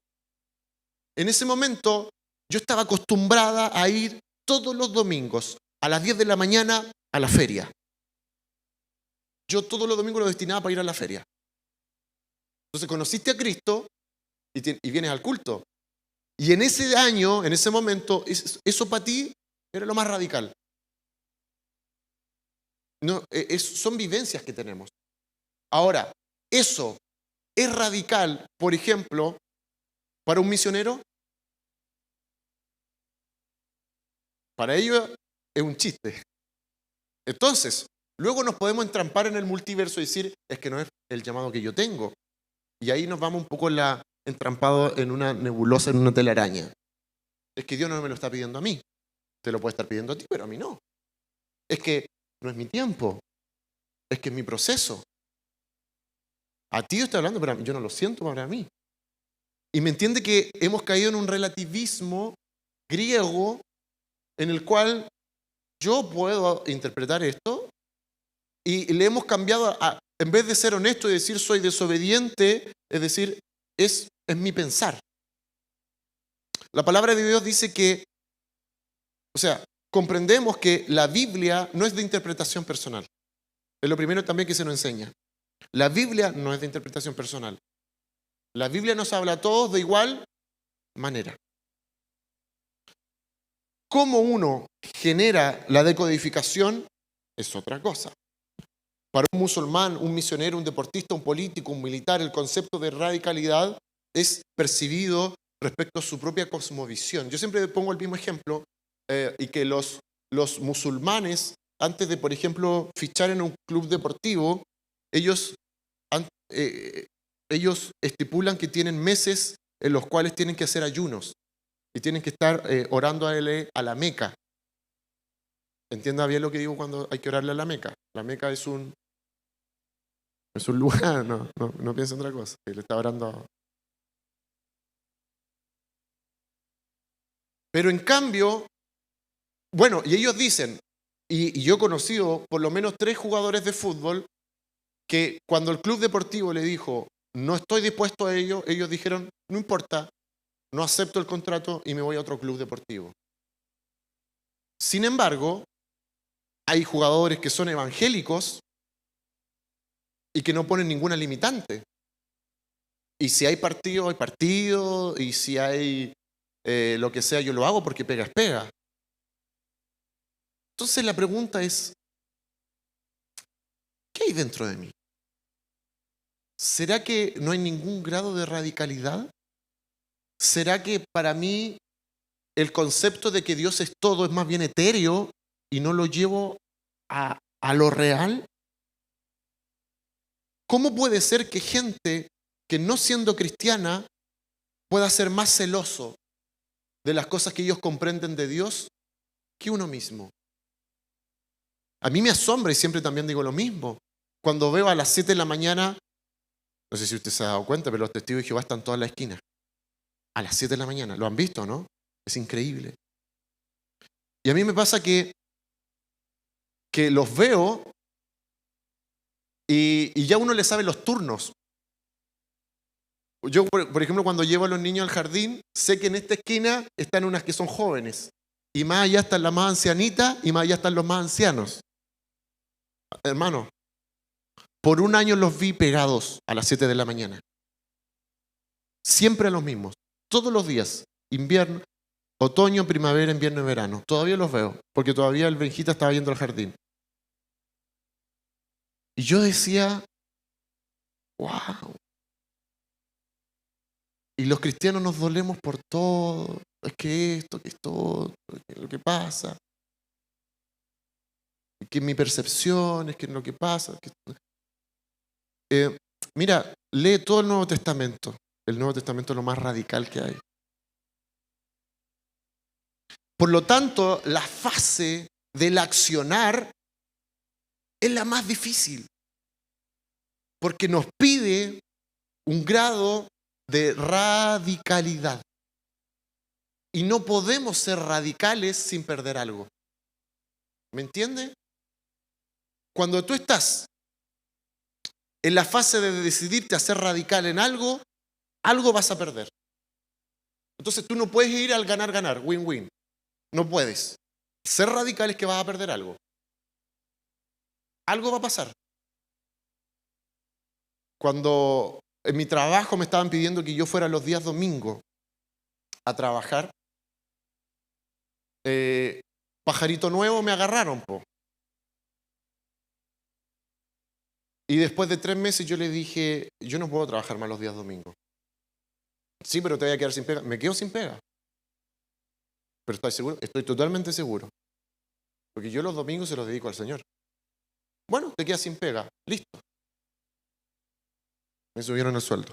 En ese momento yo estaba acostumbrada a ir todos los domingos a las 10 de la mañana a la feria. Yo todos los domingos lo destinaba para ir a la feria. Entonces conociste a Cristo y vienes al culto. Y en ese año, en ese momento, eso para ti era lo más radical. No, son vivencias que tenemos. Ahora, eso es radical, por ejemplo, para un misionero. Para ellos es un chiste. Entonces, luego nos podemos entrampar en el multiverso y decir, es que no es el llamado que yo tengo. Y ahí nos vamos un poco entrampados en una nebulosa, en una telaraña. Es que Dios no me lo está pidiendo a mí. Te lo puede estar pidiendo a ti, pero a mí no. Es que no es mi tiempo. Es que es mi proceso. A ti yo estoy hablando, pero yo no lo siento para mí. Y me entiende que hemos caído en un relativismo griego en el cual yo puedo interpretar esto y le hemos cambiado en vez de ser honesto y decir soy desobediente, es decir, es mi pensar. La palabra de Dios dice que, o sea, comprendemos que la Biblia no es de interpretación personal. Es lo primero también que se nos enseña. La Biblia no es de interpretación personal. La Biblia nos habla a todos de igual manera. Cómo uno genera la decodificación es otra cosa. Para un musulmán, un misionero, un deportista, un político, un militar, el concepto de radicalidad es percibido respecto a su propia cosmovisión. Yo siempre pongo el mismo ejemplo y que los musulmanes, antes de, por ejemplo, fichar en un club deportivo, ellos estipulan que tienen meses en los cuales tienen que hacer ayunos y tienen que estar orando a la Meca. Entienda bien lo que digo cuando hay que orarle a la Meca. La Meca es un lugar, no piensa en otra cosa. Él está orando. Pero en cambio, bueno, y ellos dicen, y yo he conocido por lo menos 3 jugadores de fútbol que cuando el club deportivo le dijo, no estoy dispuesto a ello, ellos dijeron, no importa, no acepto el contrato y me voy a otro club deportivo. Sin embargo, hay jugadores que son evangélicos y que no ponen ninguna limitante. Y si hay partido, hay partido, y si hay lo que sea, yo lo hago porque pega es pega. Entonces la pregunta es, ¿qué hay dentro de mí? ¿Será que no hay ningún grado de radicalidad? ¿Será que para mí el concepto de que Dios es todo es más bien etéreo y no lo llevo a lo real? ¿Cómo puede ser que gente que no siendo cristiana pueda ser más celoso de las cosas que ellos comprenden de Dios que uno mismo? A mí me asombra y siempre también digo lo mismo. Cuando veo a las 7 de la mañana, no sé si usted se ha dado cuenta, pero los testigos de Jehová están toda en la esquina. A las 7 de la mañana. ¿Lo han visto, no? Es increíble. Y a mí me pasa que los veo y ya uno le sabe los turnos. Yo, por ejemplo, cuando llevo a los niños al jardín, sé que en esta esquina están unas que son jóvenes. Y más allá están las más ancianitas y más allá están los más ancianos. Hermano, por un año los vi pegados a las 7 de la mañana. Siempre a los mismos. Todos los días. Invierno, otoño, primavera, invierno y verano. Todavía los veo. Porque todavía el Benjita estaba yendo al jardín. Y yo decía, wow. Y los cristianos nos dolemos por todo. Es que esto, que esto, que lo que pasa. Que mi percepción, es que lo que pasa. Mira, lee todo el Nuevo Testamento. El Nuevo Testamento es lo más radical que hay. Por lo tanto, la fase del accionar es la más difícil. Porque nos pide un grado de radicalidad. Y no podemos ser radicales sin perder algo. ¿Me entiende? Cuando tú estás en la fase de decidirte a ser radical en algo, algo vas a perder. Entonces tú no puedes ir al ganar-ganar, win-win. No puedes. Ser radical es que vas a perder algo. Algo va a pasar. Cuando en mi trabajo me estaban pidiendo que yo fuera los días domingos a trabajar. Pajarito nuevo me agarraron, po. Y después de 3 meses yo le dije, yo no puedo trabajar más los días domingos. Sí, pero te voy a quedar sin pega. Me quedo sin pega. Pero ¿estás seguro? Estoy totalmente seguro. Porque yo los domingos se los dedico al Señor. Bueno, te quedas sin pega. Listo. Me subieron el sueldo.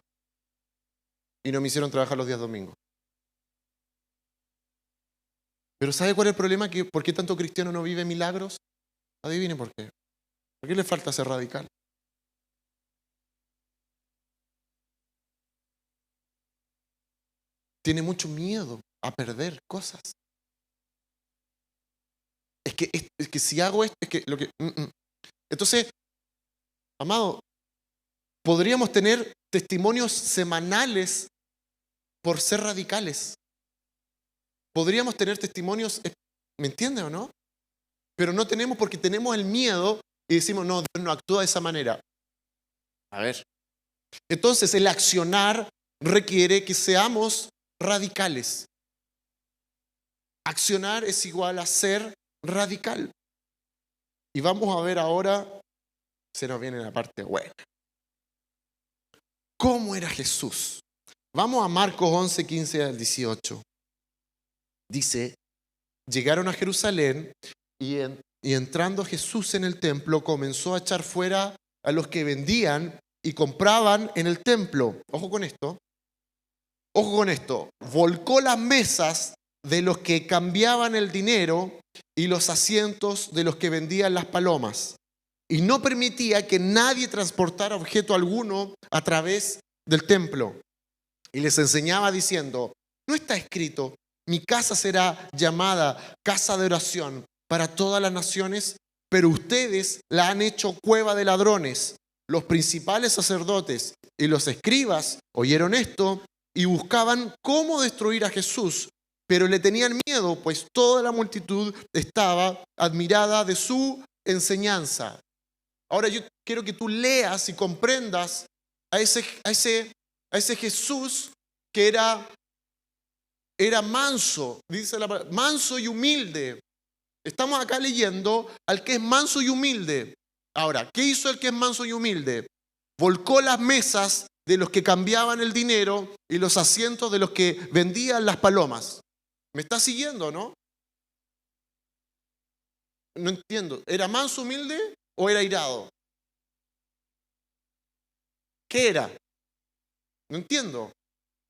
Y no me hicieron trabajar los días domingos. Pero ¿sabe cuál es el problema? ¿Por qué tanto cristiano no vive milagros? Adivinen por qué. ¿Por qué le falta ser radical? Tiene mucho miedo a perder cosas. Es que si hago esto, es que lo que... Entonces, amado, podríamos tener testimonios semanales por ser radicales. Podríamos tener testimonios, ¿me entienden o no? Pero no tenemos porque tenemos el miedo y decimos, no, Dios no actúa de esa manera. A ver. Entonces, el accionar requiere que seamos radicales. Accionar es igual a ser radical. Y vamos a ver ahora, se nos viene la parte buena. ¿Cómo era Jesús? Vamos a Marcos 11, 15 al 18. Dice, llegaron a Jerusalén y entrando Jesús en el templo comenzó a echar fuera a los que vendían y compraban en el templo. Ojo con esto. Ojo con esto. Volcó las mesas de los que cambiaban el dinero y los asientos de los que vendían las palomas. Y no permitía que nadie transportara objeto alguno a través del templo. Y les enseñaba diciendo, ¿no está escrito, mi casa será llamada casa de oración para todas las naciones? Pero ustedes la han hecho cueva de ladrones. Los principales sacerdotes y los escribas oyeron esto y buscaban cómo destruir a Jesús, pero le tenían miedo, pues toda la multitud estaba admirada de su enseñanza. Ahora yo quiero que tú leas y comprendas a ese Jesús que era manso, dice la palabra, manso y humilde. Estamos acá leyendo al que es manso y humilde. Ahora, ¿qué hizo el que es manso y humilde? Volcó las mesas de los que cambiaban el dinero y los asientos de los que vendían las palomas. ¿Me está siguiendo, no? No entiendo. ¿Era manso, humilde o era irado? ¿Qué era? No entiendo.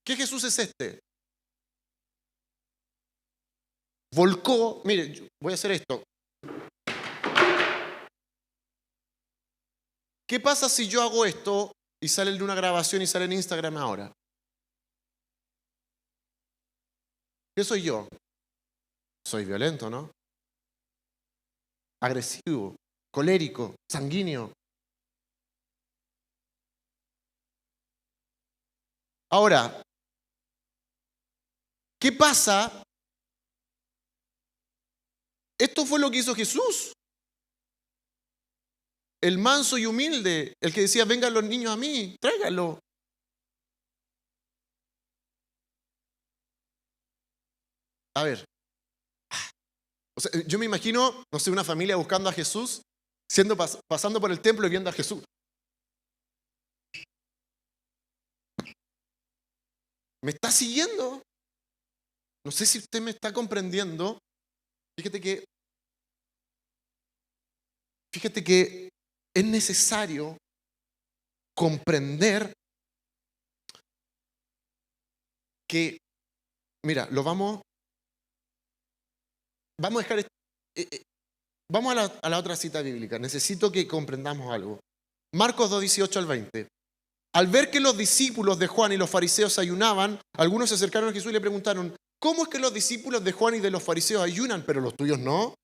¿Qué Jesús es este? Volcó, mire, voy a hacer esto. ¿Qué pasa si yo hago esto y sale de una grabación y sale en Instagram ahora? ¿Qué soy yo? Soy violento, ¿no? Agresivo, colérico, sanguíneo. Ahora, ¿qué pasa? Esto fue lo que hizo Jesús. El manso y humilde, el que decía, vengan los niños a mí, tráiganlo. A ver, o sea, yo me imagino, no sé, una familia buscando a Jesús, pasando por el templo y viendo a Jesús. ¿Me está siguiendo? No sé si usted me está comprendiendo. Fíjate que es necesario comprender que, mira, vamos a dejar, vamos a la otra cita bíblica. Necesito que comprendamos algo. Marcos 2, 18 al 20. Al ver que los discípulos de Juan y los fariseos ayunaban, algunos se acercaron a Jesús y le preguntaron, ¿cómo es que los discípulos de Juan y de los fariseos ayunan, pero los tuyos no?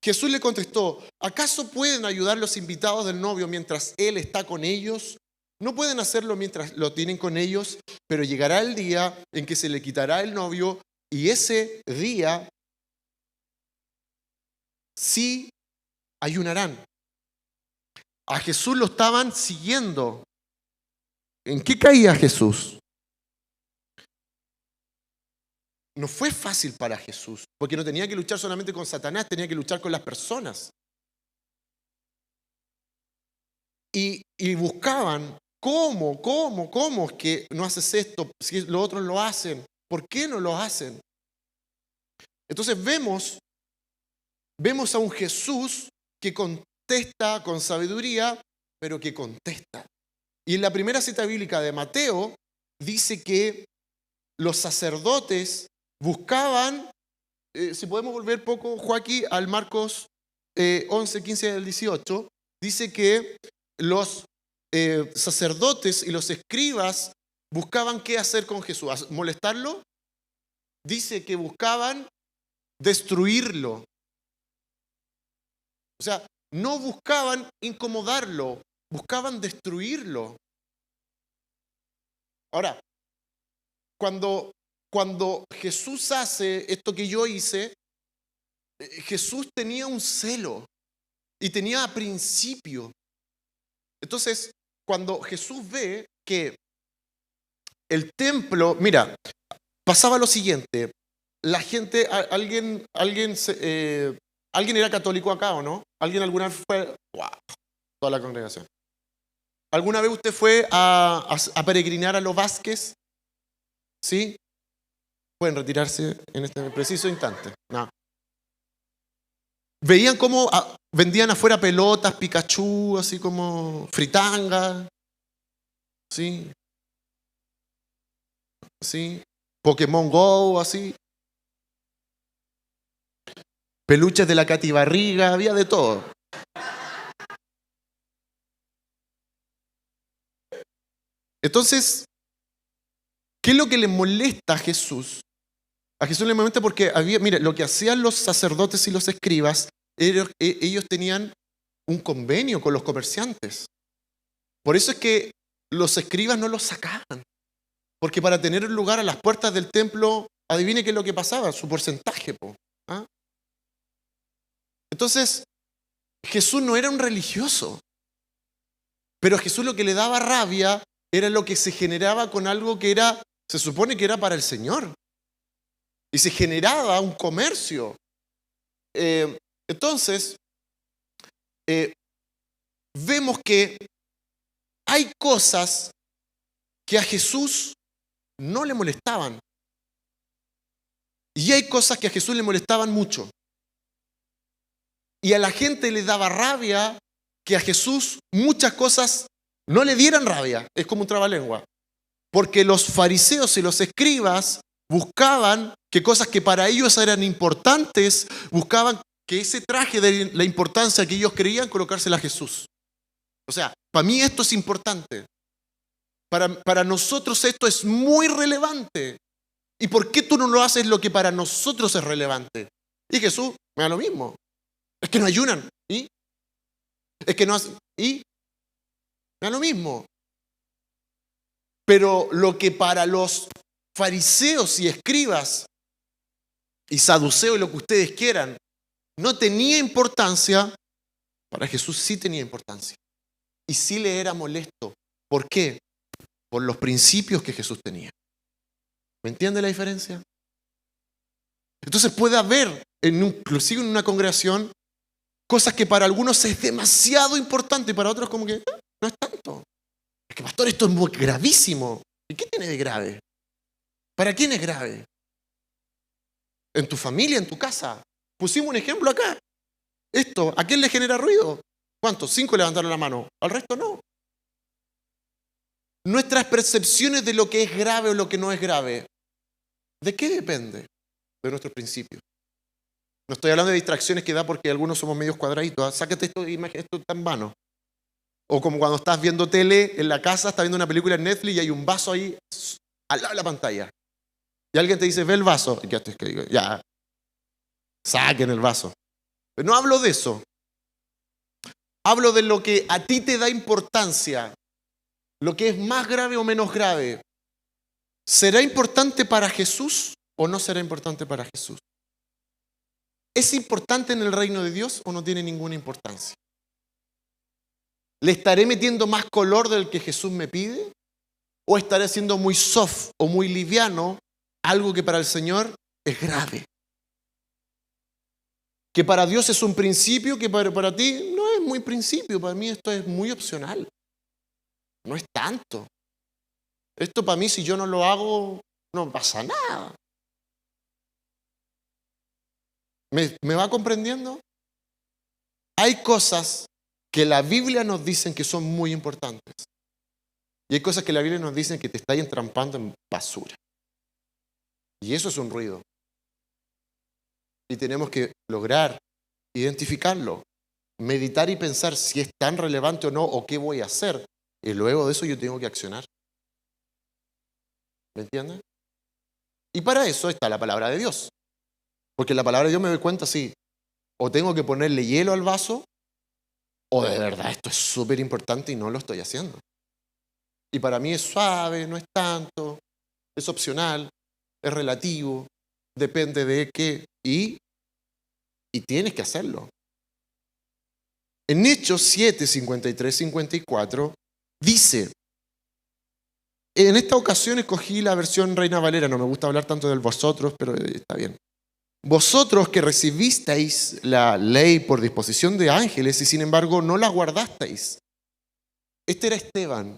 Jesús le contestó, ¿acaso pueden ayudar los invitados del novio mientras él está con ellos? No pueden hacerlo mientras lo tienen con ellos, pero llegará el día en que se le quitará el novio y ese día sí ayunarán. A Jesús lo estaban siguiendo. ¿En qué caía Jesús? no fue fácil para Jesús, porque no tenía que luchar solamente con Satanás, tenía que luchar con las personas. Y buscaban, ¿cómo es que no haces esto? Si los otros lo hacen, ¿por qué no lo hacen? Entonces vemos a un Jesús que contesta con sabiduría, pero que contesta. Y en la primera cita bíblica de Mateo dice que los sacerdotes buscaban, si podemos volver poco, Joaquín, al Marcos 11, 15 al 18, dice que los sacerdotes y los escribas buscaban qué hacer con Jesús, molestarlo. Dice que buscaban destruirlo. O sea, no buscaban incomodarlo, buscaban destruirlo. Ahora, cuando Jesús hace esto que yo hice, Jesús tenía un celo y tenía principio. Entonces, cuando Jesús ve que el templo, mira, pasaba lo siguiente, la gente, alguien era católico acá, ¿o no? ¿Alguien alguna vez fue? ¡Wow! Toda la congregación. ¿Alguna vez usted fue a peregrinar a los Vázquez? ¿Sí? Pueden retirarse en este preciso instante. No. Veían cómo vendían afuera pelotas, Pikachu, así como fritanga. ¿Sí? ¿Sí? Pokémon Go, así. Peluches de la Katy Barriga, había de todo. Entonces, ¿qué es lo que le molesta a Jesús? A Jesús le molesta porque mire, lo que hacían los sacerdotes y los escribas, ellos tenían un convenio con los comerciantes. Por eso es que los escribas no los sacaban. Porque para tener un lugar a las puertas del templo, adivine qué es lo que pasaba, su porcentaje. ¿Ah? Entonces, Jesús no era un religioso. Pero a Jesús lo que le daba rabia era lo que se generaba con algo que se supone que era para el Señor. Y se generaba un comercio. Entonces, vemos que hay cosas que a Jesús no le molestaban. Y hay cosas que a Jesús le molestaban mucho. Y a la gente le daba rabia que a Jesús muchas cosas no le dieran rabia. Es como un trabalengua. Porque los fariseos y los escribas buscaban que cosas que para ellos eran importantes, buscaban que ese traje de la importancia que ellos creían colocársela a Jesús. O sea, para mí esto es importante. Para nosotros esto es muy relevante. ¿Y por qué tú no lo haces lo que para nosotros es relevante? Y Jesús me da lo mismo. Es que no ayunan. ¿Y? Es que no hacen. ¿Y? Me da lo mismo. Pero lo que para los fariseos y escribas y saduceos y lo que ustedes quieran no tenía importancia, para Jesús sí tenía importancia. Y sí le era molesto. ¿Por qué? Por los principios que Jesús tenía. ¿Me entiende la diferencia? Entonces puede haber, inclusive en una congregación, cosas que para algunos es demasiado importante y para otros como que no es tanto. Es que, pastor, esto es muy gravísimo. ¿Y qué tiene de grave? ¿Para quién es grave? En tu familia, en tu casa. Pusimos un ejemplo acá. Esto, ¿a quién le genera ruido? ¿Cuántos? 5 levantaron la mano. Al resto no. Nuestras percepciones de lo que es grave o lo que no es grave, ¿de qué depende? De nuestros principios. No estoy hablando de distracciones que da porque algunos somos medios cuadraditos. Sácate esto está en vano. O como cuando estás viendo tele en la casa, estás viendo una película en Netflix y hay un vaso ahí al lado de la pantalla. Y alguien te dice, ve el vaso. Y ya, saquen el vaso. Pero no hablo de eso. Hablo de lo que a ti te da importancia. Lo que es más grave o menos grave. ¿Será importante para Jesús o no será importante para Jesús? ¿Es importante en el reino de Dios o no tiene ninguna importancia? ¿Le estaré metiendo más color del que Jesús me pide? ¿O estaré siendo muy soft o muy liviano, algo que para el Señor es grave. Que para Dios es un principio, que para ti no es muy principio. Para mí esto es muy opcional. No es tanto. Esto para mí, si yo no lo hago, no pasa nada. ¿Me va comprendiendo? Hay cosas que la Biblia nos dice que son muy importantes. Y hay cosas que la Biblia nos dice que te está entrampando en basura. Y eso es un ruido. Y tenemos que lograr identificarlo, meditar y pensar si es tan relevante o no, o qué voy a hacer. Y luego de eso yo tengo que accionar. ¿Me entienden? Y para eso está la palabra de Dios. Porque la palabra de Dios me doy cuenta si o tengo que ponerle hielo al vaso, o de verdad esto es súper importante y no lo estoy haciendo. Y para mí es suave, no es tanto, es opcional, es relativo, depende de qué, y tienes que hacerlo. En Hechos 7, 53, 54, dice, en esta ocasión escogí la versión Reina Valera, no me gusta hablar tanto del vosotros, pero está bien. Vosotros que recibisteis la ley por disposición de ángeles y sin embargo no la guardasteis. Este era Esteban,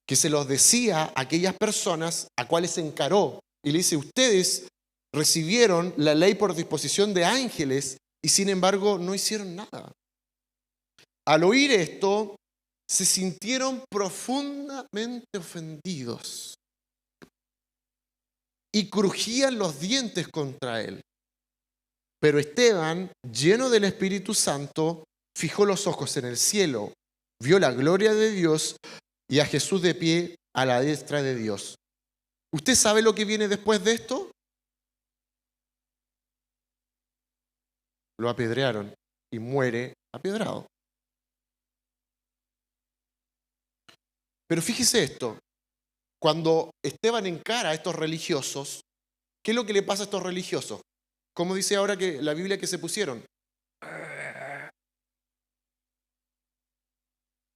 que se los decía a aquellas personas a cuales encaró. Y le dice, ustedes recibieron la ley por disposición de ángeles y sin embargo no hicieron nada. Al oír esto, se sintieron profundamente ofendidos y crujían los dientes contra él. Pero Esteban, lleno del Espíritu Santo, fijó los ojos en el cielo, vio la gloria de Dios y a Jesús de pie a la diestra de Dios. ¿Usted sabe lo que viene después de esto? Lo apedrearon y muere apedreado. Pero fíjese esto, cuando Esteban encara a estos religiosos, ¿qué es lo que le pasa a estos religiosos? ¿Cómo dice ahora que la Biblia que se pusieron?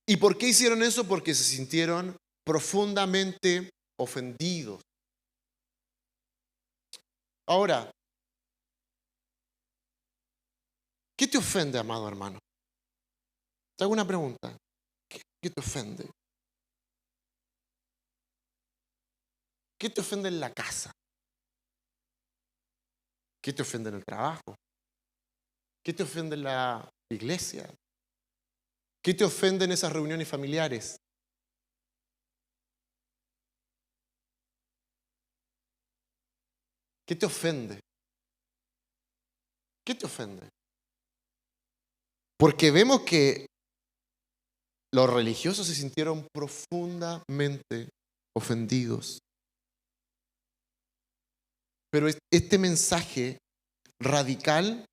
¿Y por qué hicieron eso? Porque se sintieron profundamente ofendidos. Ahora, ¿qué te ofende, amado hermano? Te hago una pregunta. ¿Qué te ofende? ¿Qué te ofende en la casa? ¿Qué te ofende en el trabajo? ¿Qué te ofende en la iglesia? ¿Qué te ofende en esas reuniones familiares? ¿Qué te ofende? ¿Qué te ofende? Porque vemos que los religiosos se sintieron profundamente ofendidos. Pero este mensaje radical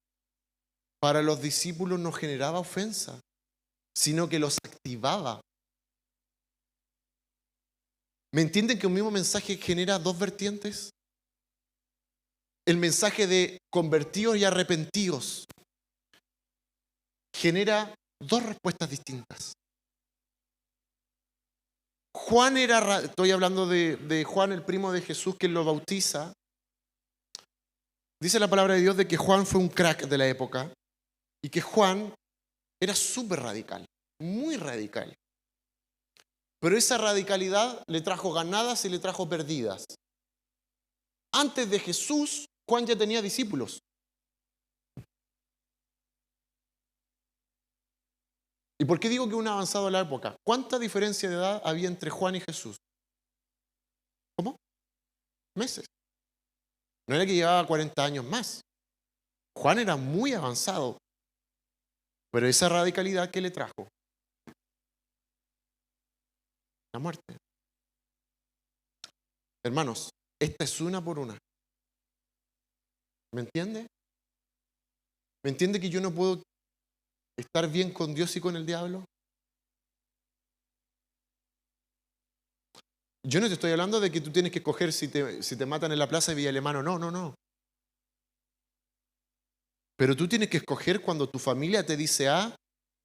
para los discípulos no generaba ofensa, sino que los activaba. ¿Me entienden que un mismo mensaje genera dos vertientes? El mensaje de convertidos y arrepentidos genera dos respuestas distintas. Juan estoy hablando de Juan, el primo de Jesús, que lo bautiza. Dice la palabra de Dios de que Juan fue un crack de la época y que Juan era súper radical, muy radical. Pero esa radicalidad le trajo ganadas y le trajo perdidas. Antes de Jesús, Juan ya tenía discípulos. ¿Y por qué digo que un avanzado de la época? ¿Cuánta diferencia de edad había entre Juan y Jesús? ¿Cómo? Meses. No era que llevaba 40 años más. Juan era muy avanzado. Pero esa radicalidad, ¿qué le trajo? La muerte. Hermanos, esta es una por una. ¿Me entiende? ¿Me entiende que yo no puedo estar bien con Dios y con el diablo? Yo no te estoy hablando de que tú tienes que escoger si te matan en la plaza de Villa Alemana. No, no, no. Pero tú tienes que escoger cuando tu familia te dice A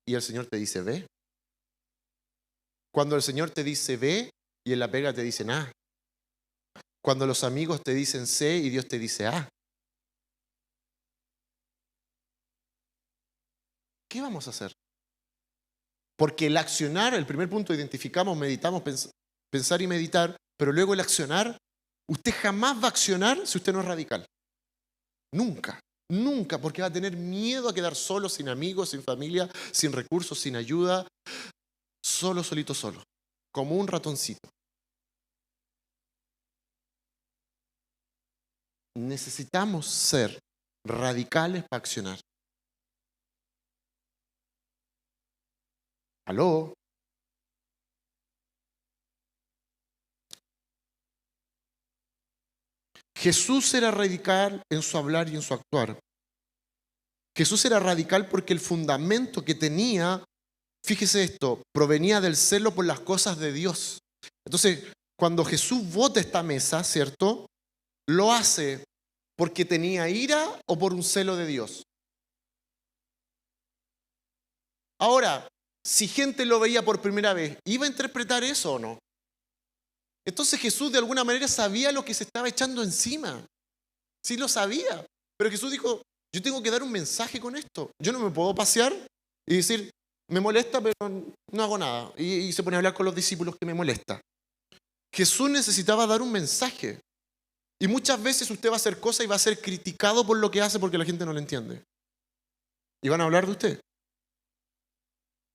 y el Señor te dice B. Cuando el Señor te dice B y en la pega te dicen A. Cuando los amigos te dicen C y Dios te dice A. ¿qué vamos a hacer? Porque el accionar, el primer punto, identificamos, meditamos, pensar y meditar, pero luego el accionar, usted jamás va a accionar si usted no es radical. Nunca, nunca, porque va a tener miedo a quedar solo, sin amigos, sin familia, sin recursos, sin ayuda, solo, solito, solo, como un ratoncito. Necesitamos ser radicales para accionar. ¿Aló? Jesús era radical en su hablar y en su actuar. Jesús era radical porque el fundamento que tenía, fíjese esto, provenía del celo por las cosas de Dios. Entonces, cuando Jesús bota esta mesa, ¿cierto? Lo hace porque tenía ira o por un celo de Dios. Ahora, si gente lo veía por primera vez, ¿iba a interpretar eso o no? Entonces Jesús de alguna manera sabía lo que se estaba echando encima. Sí lo sabía. Pero Jesús dijo, yo tengo que dar un mensaje con esto. Yo no me puedo pasear y decir, me molesta, pero no hago nada. Y se pone a hablar con los discípulos que me molesta. Jesús necesitaba dar un mensaje. Y muchas veces usted va a hacer cosas y va a ser criticado por lo que hace porque la gente no lo entiende. Y van a hablar de usted.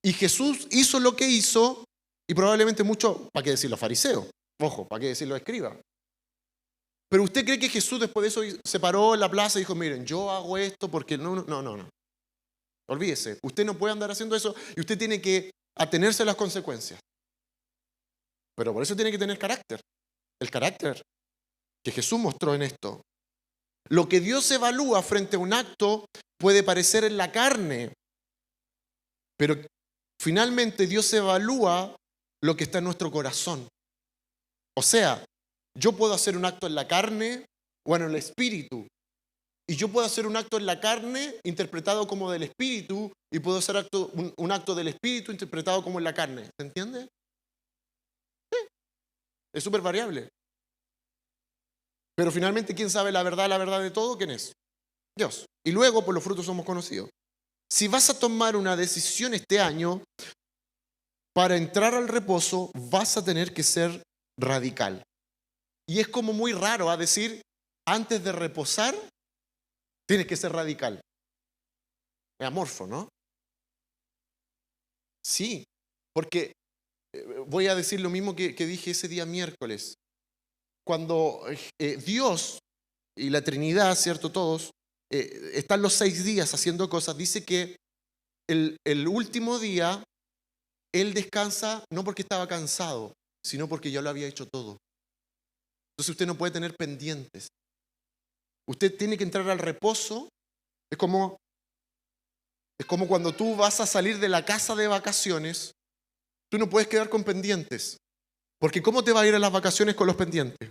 Y Jesús hizo lo que hizo y probablemente mucho, ¿para qué decir los fariseos? Ojo, ¿para qué decir los escribas? Pero usted cree que Jesús después de eso se paró en la plaza y dijo, miren, yo hago esto porque no. Olvídese, usted no puede andar haciendo eso y usted tiene que atenerse a las consecuencias. Pero por eso tiene que tener carácter. El carácter que Jesús mostró en esto. Lo que Dios evalúa frente a un acto puede parecer en la carne, pero finalmente Dios evalúa lo que está en nuestro corazón. O sea, yo puedo hacer un acto en la carne o en el espíritu. Y yo puedo hacer un acto en la carne interpretado como del espíritu y puedo hacer un acto del espíritu interpretado como en la carne. ¿Se entiende? Sí. Es súper variable. Pero finalmente, ¿quién sabe la verdad de todo? ¿Quién es? Dios. Y luego, por los frutos somos conocidos. Si vas a tomar una decisión este año, para entrar al reposo vas a tener que ser radical. Y es como muy raro a decir, antes de reposar, tienes que ser radical. Es amorfo, ¿no? Sí, porque voy a decir lo mismo que dije ese día miércoles. Cuando Dios y la Trinidad, ¿cierto? Todos, están los 6 días haciendo cosas, dice que el último día Él descansa no porque estaba cansado, sino porque ya lo había hecho todo. Entonces usted no puede tener pendientes. Usted tiene que entrar al reposo. Es como cuando tú vas a salir de la casa de vacaciones, tú no puedes quedar con pendientes. Porque ¿cómo te va a ir a las vacaciones con los pendientes?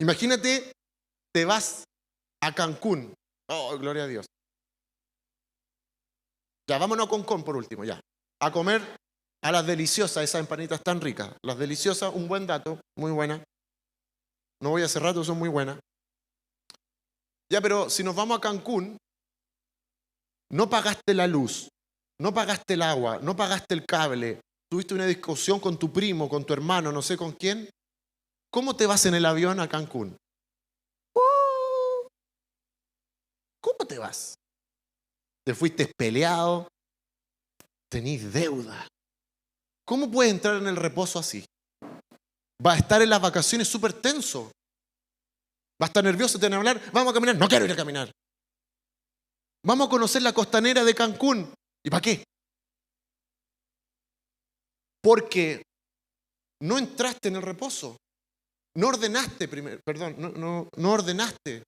Imagínate, te vas a Cancún. Oh, gloria a Dios. Ya, vámonos a Concón por último, ya. A comer a las deliciosas, esas empanitas tan ricas. Las deliciosas, un buen dato, muy buena. No voy a hace rato, son muy buenas. Ya, pero si nos vamos a Cancún, no pagaste la luz, no pagaste el agua, no pagaste el cable, tuviste una discusión con tu primo, con tu hermano, no sé con quién. ¿Cómo te vas en el avión a Cancún? ¿Cómo te vas? Te fuiste peleado, tenés deuda. ¿Cómo puedes entrar en el reposo así? Va a estar en las vacaciones súper tenso. Va a estar nervioso, te van a hablar, vamos a caminar, no quiero ir a caminar. Vamos a conocer la costanera de Cancún. ¿Y para qué? Porque no entraste en el reposo. No ordenaste primero, perdón, no ordenaste.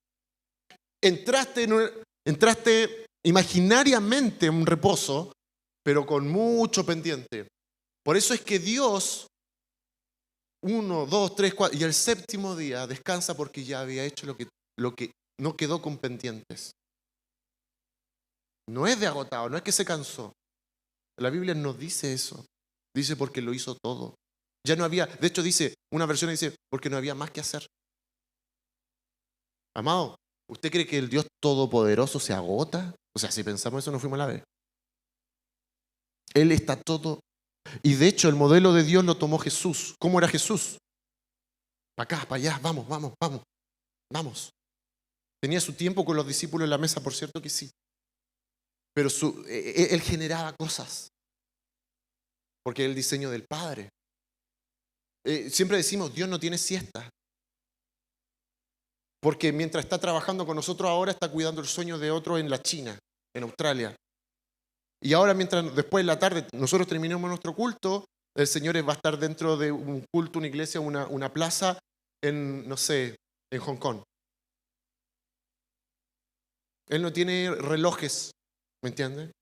Entraste imaginariamente en un reposo, pero con mucho pendiente. Por eso es que Dios, 1, 2, 3, 4, y el séptimo día descansa porque ya había hecho lo que no quedó con pendientes. No es de agotado, no es que se cansó. La Biblia nos dice eso. Dice porque lo hizo todo. Ya no había, de hecho dice, una versión dice, porque no había más que hacer. Amado, ¿usted cree que el Dios Todopoderoso se agota? O sea, si pensamos eso, no fuimos a la vez. Él está todo. Y de hecho, el modelo de Dios lo tomó Jesús. ¿Cómo era Jesús? Para acá, para allá, vamos, vamos, vamos, vamos. Tenía su tiempo con los discípulos en la mesa, por cierto que sí. Pero él generaba cosas. Porque es el diseño del Padre. Siempre decimos, Dios no tiene siesta. Porque mientras está trabajando con nosotros ahora, está cuidando el sueño de otro en la China, en Australia. Y ahora, mientras después en la tarde nosotros terminemos nuestro culto, el Señor va a estar dentro de un culto, una iglesia, una plaza en, no sé, en Hong Kong. Él no tiene relojes, ¿me entiende?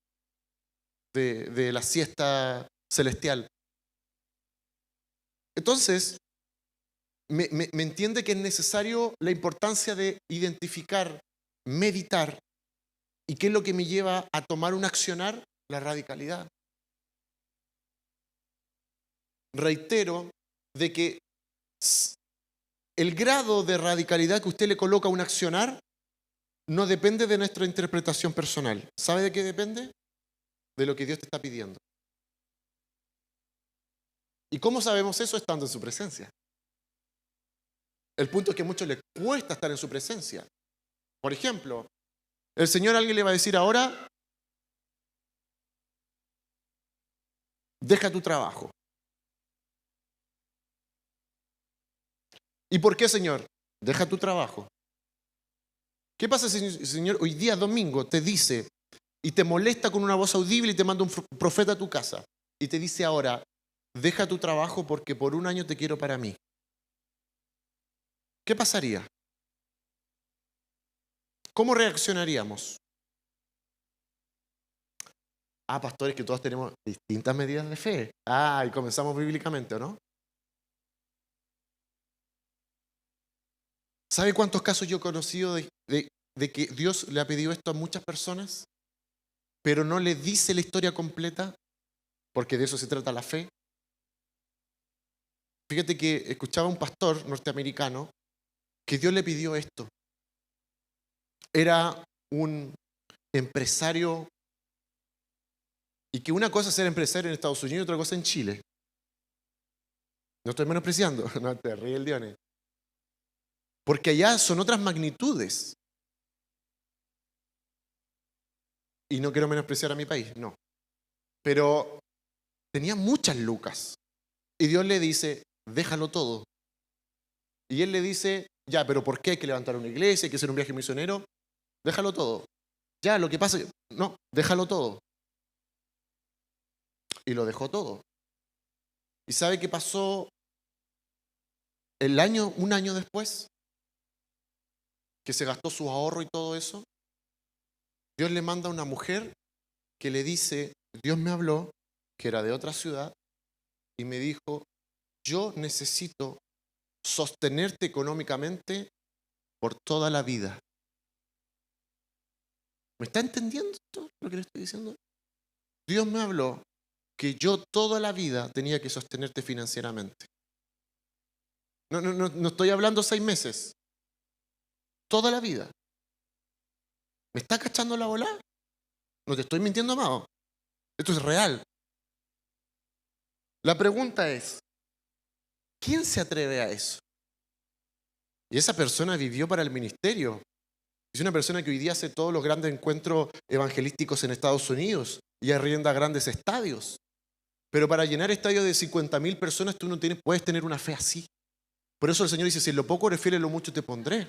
De la siesta celestial. Entonces, me entiende que es necesario la importancia de identificar, meditar, y qué es lo que me lleva a tomar un accionar, la radicalidad. Reitero de que el grado de radicalidad que usted le coloca a un accionar no depende de nuestra interpretación personal. ¿Sabe de qué depende? De lo que Dios te está pidiendo. ¿Y cómo sabemos eso? Estando en su presencia. El punto es que a muchos les cuesta estar en su presencia. Por ejemplo, el Señor a alguien le va a decir ahora, deja tu trabajo. ¿Y por qué, Señor? Deja tu trabajo. ¿Qué pasa si el Señor hoy día domingo te dice y te molesta con una voz audible y te manda un profeta a tu casa y te dice ahora, deja tu trabajo porque por un año te quiero para mí? ¿Qué pasaría? ¿Cómo reaccionaríamos? Pastores, que todos tenemos distintas medidas de fe. Y comenzamos bíblicamente, ¿o no? ¿Sabe cuántos casos yo he conocido de que Dios le ha pedido esto a muchas personas, pero no le dice la historia completa? Porque de eso se trata la fe. Fíjate que escuchaba a un pastor norteamericano que Dios le pidió esto. Era un empresario, y que una cosa es ser empresario en Estados Unidos y otra cosa en Chile. No estoy menospreciando, no te ríe el Dione. Porque allá son otras magnitudes. Y no quiero menospreciar a mi país, no. Pero tenía muchas lucas. Y Dios le dice, déjalo todo. Y él le dice, ya, pero ¿por qué hay que levantar una iglesia? Hay que hacer un viaje misionero. Déjalo todo. Ya, lo que pasa es que, no, déjalo todo. Y lo dejó todo. ¿Y sabe qué pasó un año después? Que se gastó su ahorro y todo eso. Dios le manda a una mujer que le dice, Dios me habló, que era de otra ciudad, y me dijo, yo necesito sostenerte económicamente por toda la vida. ¿Me está entendiendo esto, lo que le estoy diciendo? Dios me habló que yo toda la vida tenía que sostenerte financieramente. No estoy hablando 6 meses. Toda la vida. ¿Me está cachando la bola? No te estoy mintiendo, amado. Esto es real. La pregunta es, ¿quién se atreve a eso? Y esa persona vivió para el ministerio. Es una persona que hoy día hace todos los grandes encuentros evangelísticos en Estados Unidos y arrienda grandes estadios. Pero para llenar estadios de 50.000 personas tú no puedes tener una fe así. Por eso el Señor dice, si en lo poco eres fiel, en lo mucho te pondré.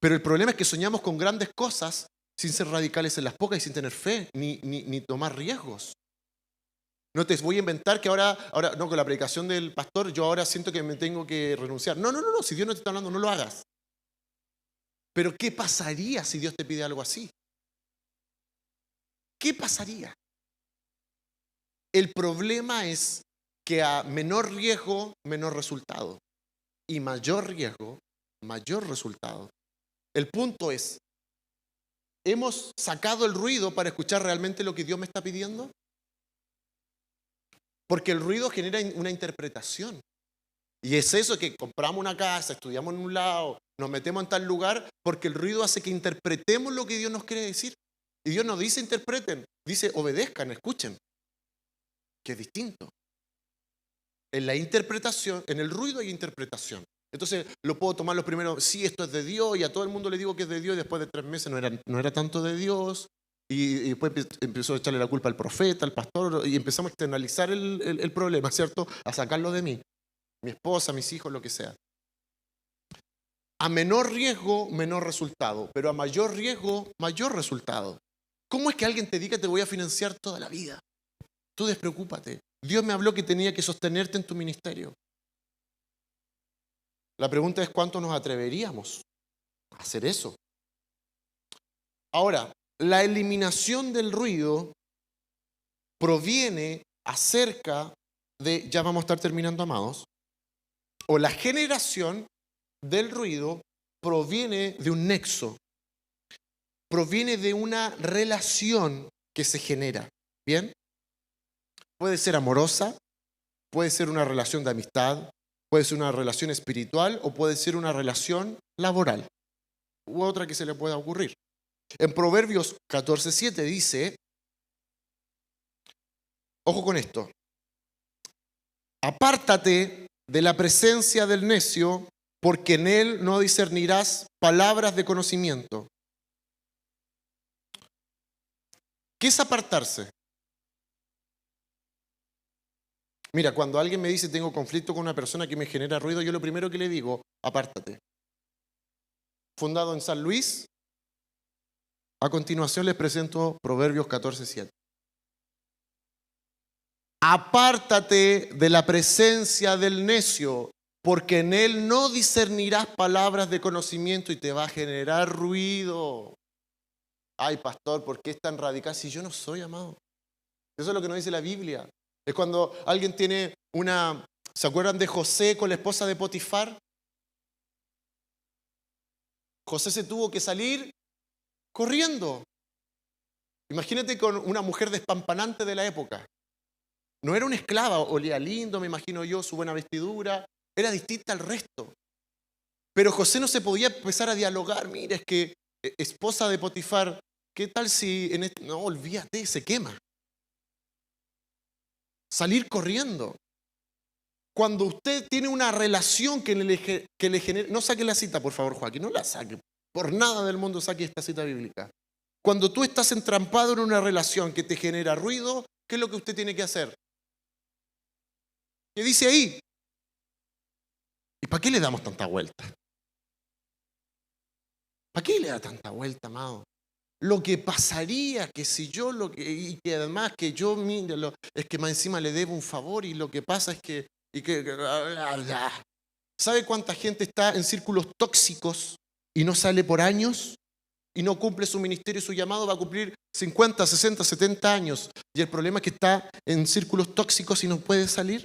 Pero el problema es que soñamos con grandes cosas sin ser radicales en las pocas y sin tener fe, ni tomar riesgos. No te voy a inventar que ahora no, con la predicación del pastor, yo ahora siento que me tengo que renunciar. No, si Dios no te está hablando, no lo hagas. Pero ¿qué pasaría si Dios te pide algo así? ¿Qué pasaría? El problema es que a menor riesgo, menor resultado. Y mayor riesgo, mayor resultado. El punto es, ¿hemos sacado el ruido para escuchar realmente lo que Dios me está pidiendo? Porque el ruido genera una interpretación. Y es eso que compramos una casa, estudiamos en un lado, nos metemos en tal lugar, porque el ruido hace que interpretemos lo que Dios nos quiere decir. Y Dios no dice interpreten, dice obedezcan, escuchen, que es distinto. En la interpretación, en el ruido hay interpretación. Entonces lo puedo tomar los primeros, sí, esto es de Dios, y a todo el mundo le digo que es de Dios, y después de 3 meses no era tanto de Dios, y después empezó a echarle la culpa al profeta, al pastor, y empezamos a externalizar el problema, ¿cierto? A sacarlo de mí, mi esposa, mis hijos, lo que sea. A menor riesgo, menor resultado, pero a mayor riesgo, mayor resultado. ¿Cómo es que alguien te diga te voy a financiar toda la vida? Tú despreocúpate. Dios me habló que tenía que sostenerte en tu ministerio. La pregunta es ¿cuánto nos atreveríamos a hacer eso? Ahora, la eliminación del ruido proviene acerca de, ya vamos a estar terminando, amados, o la generación del ruido proviene de un nexo, proviene de una relación que se genera. ¿Bien? Puede ser amorosa, puede ser una relación de amistad, puede ser una relación espiritual o puede ser una relación laboral u otra que se le pueda ocurrir. En Proverbios 14:7 dice, ojo con esto, apártate de la presencia del necio, porque en él no discernirás palabras de conocimiento. ¿Qué es apartarse? Mira, cuando alguien me dice tengo conflicto con una persona que me genera ruido, yo lo primero que le digo, apártate. Fundado en San Luis, a continuación les presento Proverbios 14:7. Apártate de la presencia del necio, porque en él no discernirás palabras de conocimiento y te va a generar ruido. Ay, pastor, ¿por qué es tan radical? Si yo no soy, amado. Eso es lo que nos dice la Biblia. Es cuando alguien tiene una... ¿Se acuerdan de José con la esposa de Potifar? José se tuvo que salir corriendo. Imagínate con una mujer despampanante de la época. No era una esclava, olía lindo, me imagino yo, su buena vestidura. Era distinta al resto. Pero José no se podía empezar a dialogar. Mira, es que esposa de Potifar, ¿qué tal si en este... No, olvídate, se quema. Salir corriendo. Cuando usted tiene una relación que le genera... No saque la cita, por favor, Joaquín, no la saque. Por nada del mundo saque esta cita bíblica. Cuando tú estás entrampado en una relación que te genera ruido, ¿qué es lo que usted tiene que hacer? ¿Qué dice ahí? ¿Y para qué le damos tanta vuelta? ¿Para qué le da tanta vuelta, amado? Lo que pasaría que si yo y que además que yo mire, es que más encima le debo un favor y lo que pasa es que ¿sabe cuánta gente está en círculos tóxicos y no sale por años? Y no cumple su ministerio y su llamado, va a cumplir 50, 60, 70 años. Y el problema es que está en círculos tóxicos y no puede salir.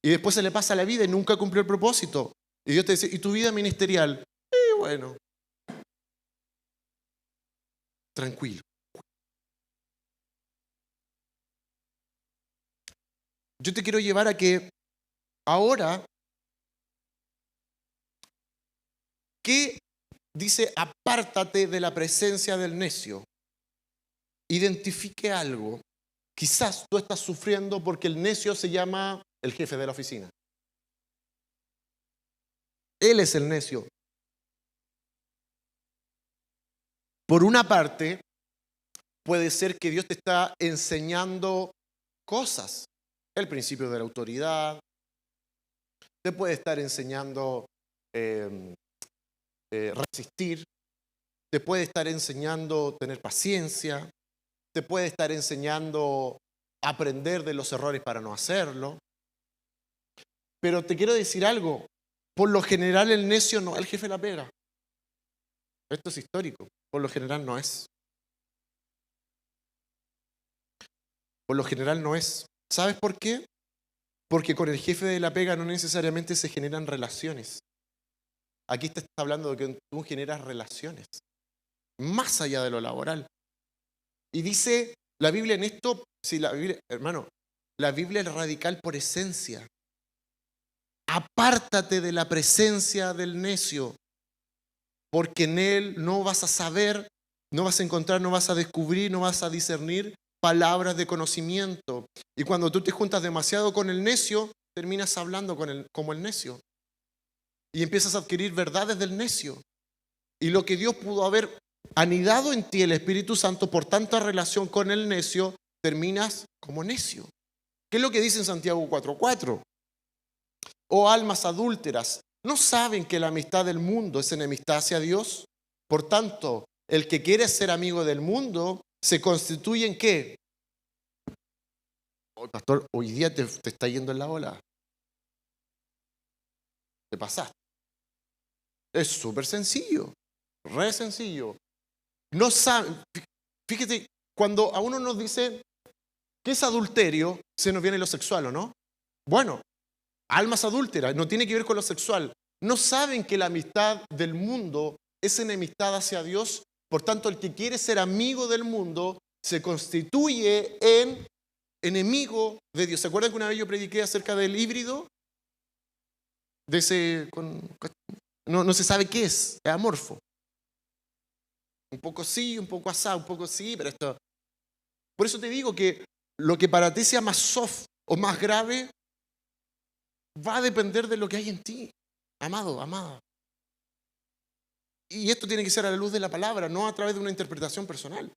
Y después se le pasa la vida y nunca cumplió el propósito. Y Dios te dice, ¿y tu vida ministerial? Bueno, tranquilo. Yo te quiero llevar a que ahora, ¿qué dice? Apártate de la presencia del necio. Identifique algo. Quizás tú estás sufriendo porque el necio se llama el jefe de la oficina. Él es el necio. Por una parte, puede ser que Dios te está enseñando cosas. El principio de la autoridad. Te puede estar enseñando resistir. Te puede estar enseñando tener paciencia. Te puede estar enseñando aprender de los errores para no hacerlo. Pero te quiero decir algo. Por lo general el necio no es el jefe de la pega. Esto es histórico. Por lo general no es. Por lo general no es. ¿Sabes por qué? Porque con el jefe de la pega no necesariamente se generan relaciones. Aquí te está hablando de que tú generas relaciones. Más allá de lo laboral. Y dice la Biblia en esto, sí, la Biblia, hermano, la Biblia es radical por esencia. Apártate de la presencia del necio, porque en él no vas a saber No vas a encontrar, no vas a descubrir, no vas a discernir palabras de conocimiento. Y cuando tú te juntas demasiado con el necio, terminas hablando como el necio. Y empiezas a adquirir verdades del necio. Y lo que Dios pudo haber anidado en ti, el Espíritu Santo, por tanta relación con el necio, terminas como necio. ¿Qué es lo que dice en Santiago 4:4? Oh almas adúlteras, ¿no saben que la amistad del mundo es enemistad hacia Dios? Por tanto, el que quiere ser amigo del mundo se constituye ¿en qué? Oh, pastor, hoy día te está yendo en la ola. Te pasaste. Es súper sencillo, re sencillo. No saben, fíjate, cuando a uno nos dice que es adulterio, se nos viene lo sexual, ¿o no? Bueno, almas adúlteras, no tiene que ver con lo sexual. No saben que la amistad del mundo es enemistad hacia Dios. Por tanto, el que quiere ser amigo del mundo se constituye en enemigo de Dios. ¿Se acuerdan que una vez yo prediqué acerca del híbrido? De ese, no se sabe qué es amorfo. Un poco sí, un poco asá, un poco sí, pero esto... Por eso te digo que lo que para ti sea más soft o más grave va a depender de lo que hay en ti, amado, amada. Y esto tiene que ser a la luz de la palabra, no a través de una interpretación personal.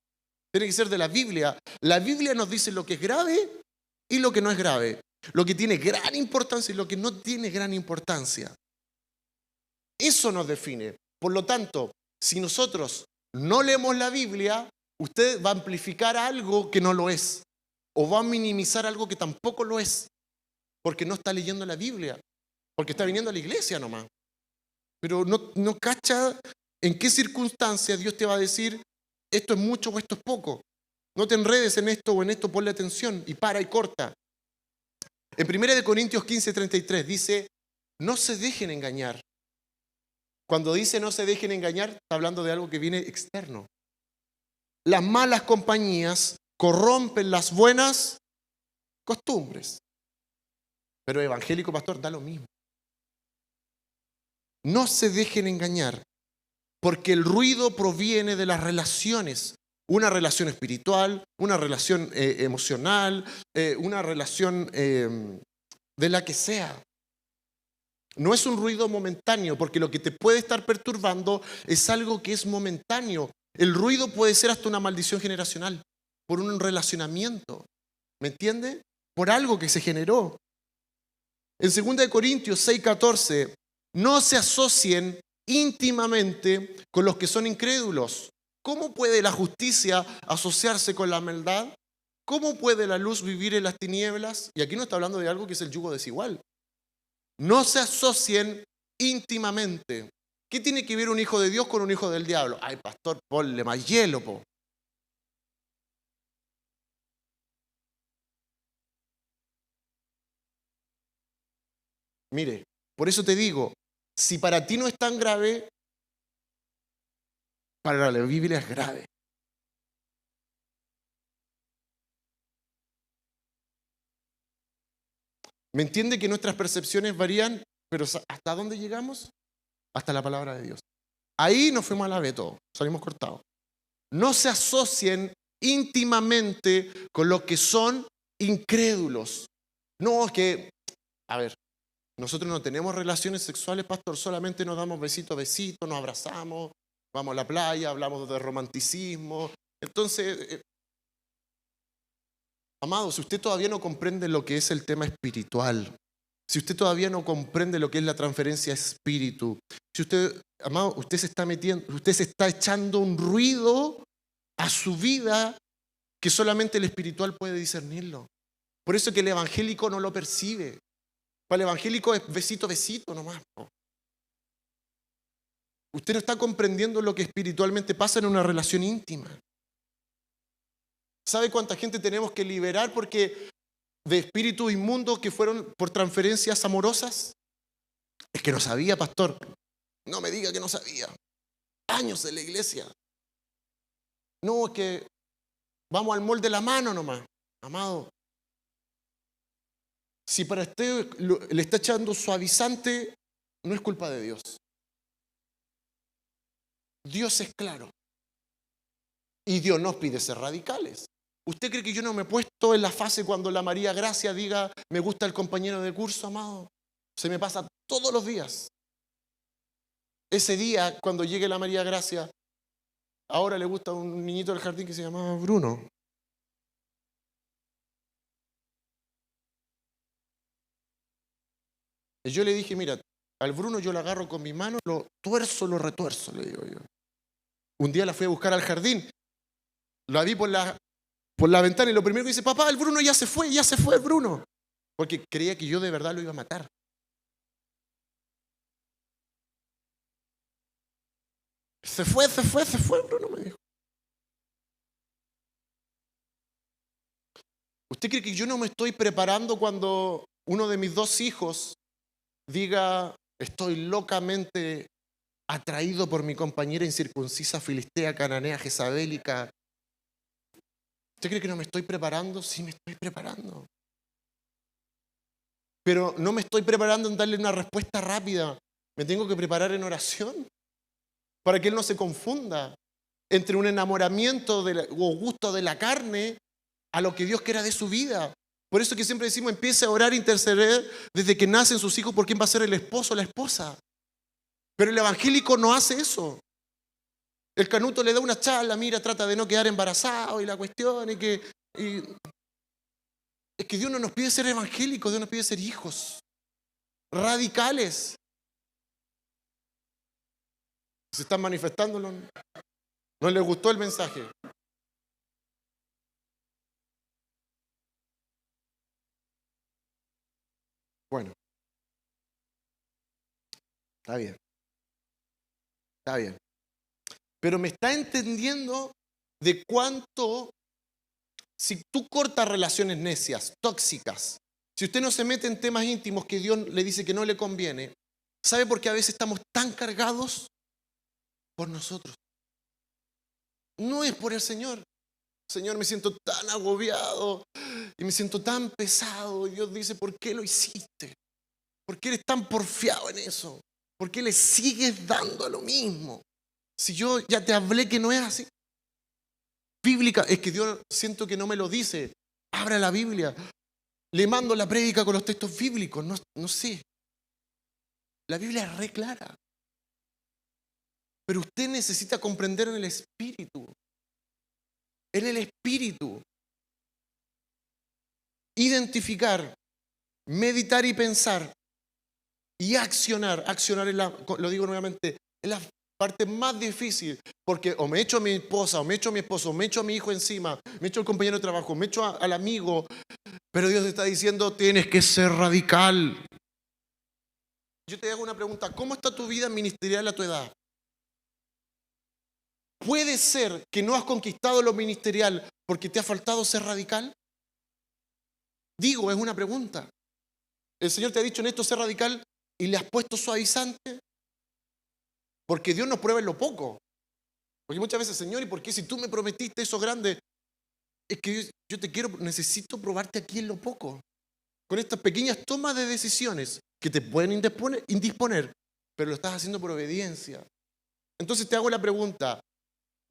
Tiene que ser de la Biblia. La Biblia nos dice lo que es grave y lo que no es grave. Lo que tiene gran importancia y lo que no tiene gran importancia. Eso nos define. Por lo tanto, si nosotros no leemos la Biblia, usted va a amplificar algo que no lo es. O va a minimizar algo que tampoco lo es. Porque no está leyendo la Biblia. Porque está viniendo a la iglesia nomás. Pero no cacha en qué circunstancia Dios te va a decir esto es mucho o esto es poco. No te enredes en esto o en esto, ponle atención y para y corta. En 1 Corintios 15:33 dice, no se dejen engañar. Cuando dice no se dejen engañar, está hablando de algo que viene externo. Las malas compañías corrompen las buenas costumbres. Pero evangélico, pastor, da lo mismo. No se dejen engañar, porque el ruido proviene de las relaciones. Una relación espiritual, una relación emocional, una relación de la que sea. No es un ruido momentáneo, porque lo que te puede estar perturbando es algo que es momentáneo. El ruido puede ser hasta una maldición generacional, por un relacionamiento. ¿Me entiende? Por algo que se generó. En 2 Corintios 6:14, no se asocien íntimamente con los que son incrédulos. ¿Cómo puede la justicia asociarse con la maldad? ¿Cómo puede la luz vivir en las tinieblas? Y aquí no está hablando de algo que es el yugo desigual. No se asocien íntimamente. ¿Qué tiene que ver un hijo de Dios con un hijo del diablo? Ay, pastor, ponle más hielo, po. Mire, por eso te digo, si para ti no es tan grave, para la Biblia es grave. ¿Me entiende que nuestras percepciones varían? Pero ¿hasta dónde llegamos? Hasta la palabra de Dios. Ahí nos fuimos a la B todo, salimos cortados. No se asocien íntimamente con los que son incrédulos. No, es que, a ver, nosotros no tenemos relaciones sexuales, pastor, solamente nos damos besito a besito, nos abrazamos, vamos a la playa, hablamos de romanticismo. Entonces, amado, si usted todavía no comprende lo que es el tema espiritual, si usted todavía no comprende lo que es la transferencia espíritu, si usted, amado, usted se está metiendo, usted se está echando un ruido a su vida que solamente el espiritual puede discernirlo. Por eso que el evangélico no lo percibe. Para el evangélico es besito, besito nomás. Usted no está comprendiendo lo que espiritualmente pasa en una relación íntima. ¿Sabe cuánta gente tenemos que liberar porque de espíritus inmundos que fueron por transferencias amorosas? Es que no sabía, pastor. No me diga que no sabía. Años en la iglesia. No, es que vamos al molde de la mano nomás. Amado, si para usted le está echando suavizante, no es culpa de Dios. Dios es claro. Y Dios nos pide ser radicales. ¿Usted cree que yo no me he puesto en la fase cuando la María Gracia diga, me gusta el compañero de curso, amado? Se me pasa todos los días. Ese día, cuando llegue la María Gracia, ahora le gusta un niñito del jardín que se llamaba Bruno. Y yo le dije, mira, al Bruno yo lo agarro con mi mano, lo tuerzo, lo retuerzo, le digo yo. Un día la fui a buscar al jardín, la vi por la ventana y lo primero que dice, papá, el Bruno ya se fue el Bruno. Porque creía que yo de verdad lo iba a matar. Se fue Bruno, me dijo. ¿Usted cree que yo no me estoy preparando cuando uno de mis 2 hijos diga, estoy locamente atraído por mi compañera incircuncisa, filistea, cananea, jezabélica? ¿Usted cree que no me estoy preparando? Sí, me estoy preparando. Pero no me estoy preparando en darle una respuesta rápida. Me tengo que preparar en oración para que él no se confunda entre un enamoramiento o gusto de la carne a lo que Dios quiera de su vida. Por eso que siempre decimos, empiece a orar, interceder desde que nacen sus hijos por quién va a ser el esposo o la esposa. Pero el evangélico no hace eso. El canuto le da una charla, mira, trata de no quedar embarazado y la cuestión es que Dios no nos pide ser evangélicos, Dios nos pide ser hijos radicales. Se están manifestando, no les gustó el mensaje. Bueno, está bien. Está bien. Pero me está entendiendo de cuánto, si tú cortas relaciones necias, tóxicas, si usted no se mete en temas íntimos que Dios le dice que no le conviene, ¿sabe por qué a veces estamos tan cargados? Por nosotros. No es por el Señor. Señor, me siento tan agobiado y me siento tan pesado. Y Dios dice, ¿por qué lo hiciste? ¿Por qué eres tan porfiado en eso? ¿Por qué le sigues dando a lo mismo? Si yo ya te hablé que no es así. Bíblica, es que Dios siento que no me lo dice. Abra la Biblia. Le mando la prédica con los textos bíblicos. No sé. La Biblia es re clara. Pero usted necesita comprender en el Espíritu. En el Espíritu. Identificar, meditar y pensar y accionar. Accionar es lo digo nuevamente, es la parte más difícil, porque o me echo a mi esposa, o me echo a mi esposo, o me echo a mi hijo encima, me echo al compañero de trabajo, me echo al amigo, pero Dios está diciendo, tienes que ser radical. Yo te hago una pregunta, ¿cómo está tu vida ministerial a tu edad? ¿Puede ser que no has conquistado lo ministerial porque te ha faltado ser radical? Digo, es una pregunta. El Señor te ha dicho en esto ser radical y le has puesto suavizante. Porque Dios nos prueba en lo poco. Porque muchas veces, Señor, ¿y por qué si tú me prometiste eso grande? Es que yo te quiero, necesito probarte aquí en lo poco. Con estas pequeñas tomas de decisiones que te pueden indisponer, pero lo estás haciendo por obediencia. Entonces te hago la pregunta,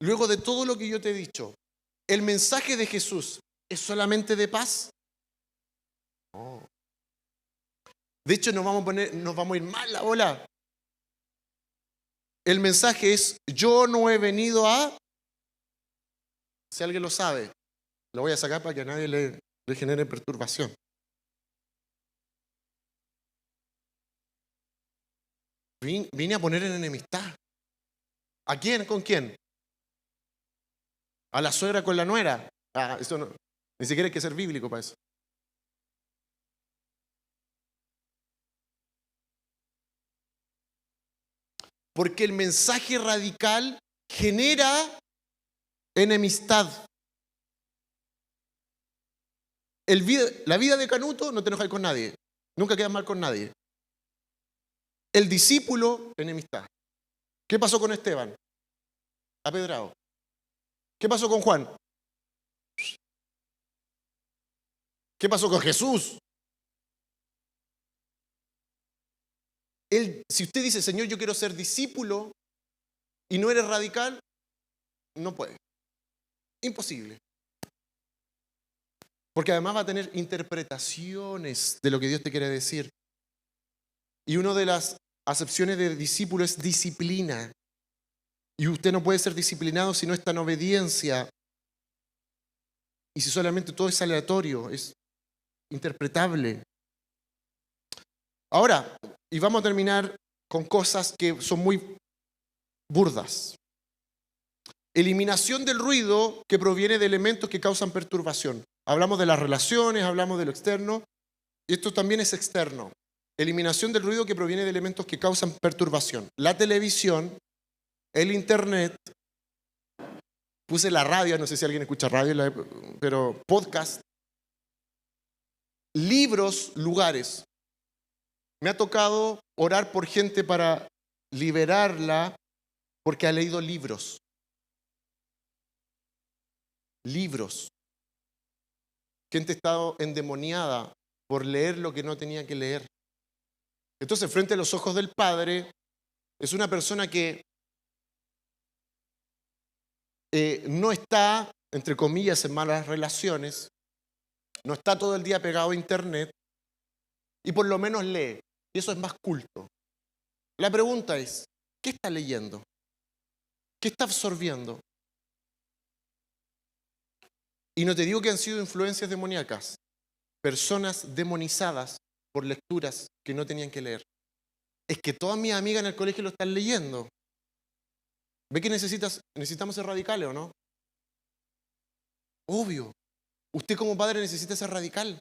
luego de todo lo que yo te he dicho, ¿el mensaje de Jesús es solamente de paz? No. De hecho, nos vamos a ir mal la bola. El mensaje es, yo no he venido a... Si alguien lo sabe, lo voy a sacar para que a nadie le genere perturbación. Vine a poner en enemistad. ¿A quién? ¿Con quién? ¿A la suegra con la nuera? Eso no, ni siquiera hay que ser bíblico para eso. Porque el mensaje radical genera enemistad. La vida de Canuto, no te enojas con nadie. Nunca quedas mal con nadie. El discípulo, enemistad. ¿Qué pasó con Esteban? Apedrado. ¿Qué pasó con Juan? ¿Qué pasó con Jesús? Si usted dice, Señor, yo quiero ser discípulo y no eres radical, no puede. Imposible. Porque además va a tener interpretaciones de lo que Dios te quiere decir. Y una de las acepciones de discípulo es disciplina. Y usted no puede ser disciplinado si no está en obediencia. Y si solamente todo es aleatorio, es interpretable. Ahora, y vamos a terminar con cosas que son muy burdas. Eliminación del ruido que proviene de elementos que causan perturbación. Hablamos de las relaciones, hablamos de lo externo, y esto también es externo. Eliminación del ruido que proviene de elementos que causan perturbación. La televisión, el internet, puse la radio, no sé si alguien escucha radio, pero podcast, libros, lugares. Me ha tocado orar por gente para liberarla porque ha leído libros. Libros. Gente ha estado endemoniada por leer lo que no tenía que leer. Entonces, frente a los ojos del Padre, es una persona que no está, entre comillas, en malas relaciones, no está todo el día pegado a internet y por lo menos lee. Y eso es más culto. La pregunta es, ¿qué está leyendo? ¿Qué está absorbiendo? Y no te digo que han sido influencias demoníacas, personas demonizadas por lecturas que no tenían que leer. Es que todas mis amigas en el colegio lo están leyendo. ¿Ve que necesitamos ser radicales o no? Obvio. Usted como padre necesita ser radical.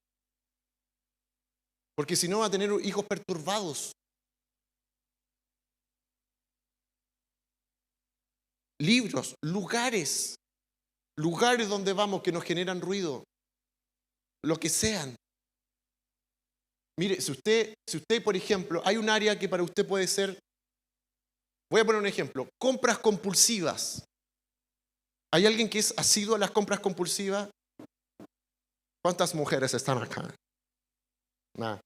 Porque si no va a tener hijos perturbados. Libros, lugares donde vamos que nos generan ruido, lo que sean. Mire, si usted, por ejemplo, hay un área que para usted puede ser, voy a poner un ejemplo, compras compulsivas. ¿Hay alguien que es asiduo a las compras compulsivas? ¿Cuántas mujeres están acá? Nada.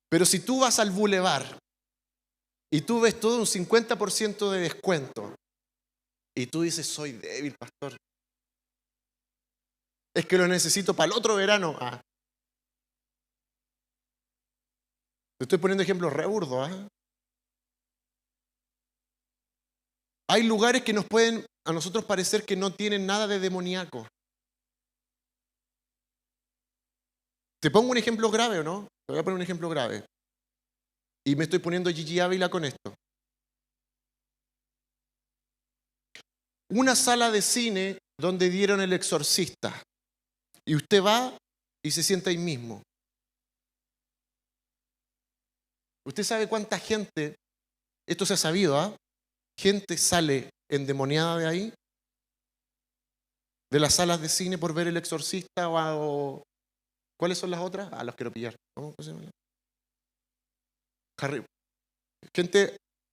Pero si tú vas al bulevar y tú ves todo un 50% de descuento y tú dices, soy débil, pastor. Es que lo necesito para el otro verano. Te estoy poniendo ejemplos re burdos. Hay lugares que nos pueden a nosotros parecer que no tienen nada de demoníaco. ¿Te pongo un ejemplo grave o no? Te voy a poner un ejemplo grave. Y me estoy poniendo Gigi Ávila con esto. Una sala de cine donde dieron El Exorcista. Y usted va y se sienta ahí mismo. ¿Usted sabe cuánta gente, esto se ha sabido, gente sale endemoniada de ahí? De las salas de cine por ver El Exorcista o ¿cuáles son las otras? Los quiero pillar. ¿Cómo se llama?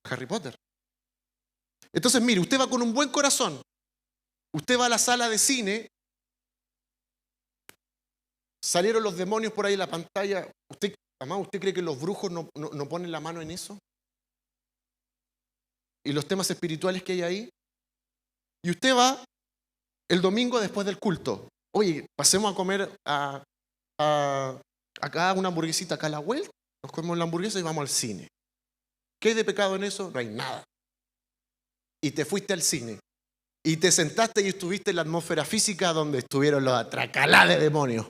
Harry Potter. Entonces, mire, usted va con un buen corazón. Usted va a la sala de cine. Salieron los demonios por ahí en la pantalla. ¿Usted cree que los brujos no ponen la mano en eso? ¿Y los temas espirituales que hay ahí? Y usted va el domingo después del culto. Oye, pasemos a comer acá una hamburguesita acá a la vuelta. Nos comemos la hamburguesa y vamos al cine. ¿Qué hay de pecado en eso? No hay nada. Y te fuiste al cine. Y te sentaste y estuviste en la atmósfera física donde estuvieron los atracalá de demonios.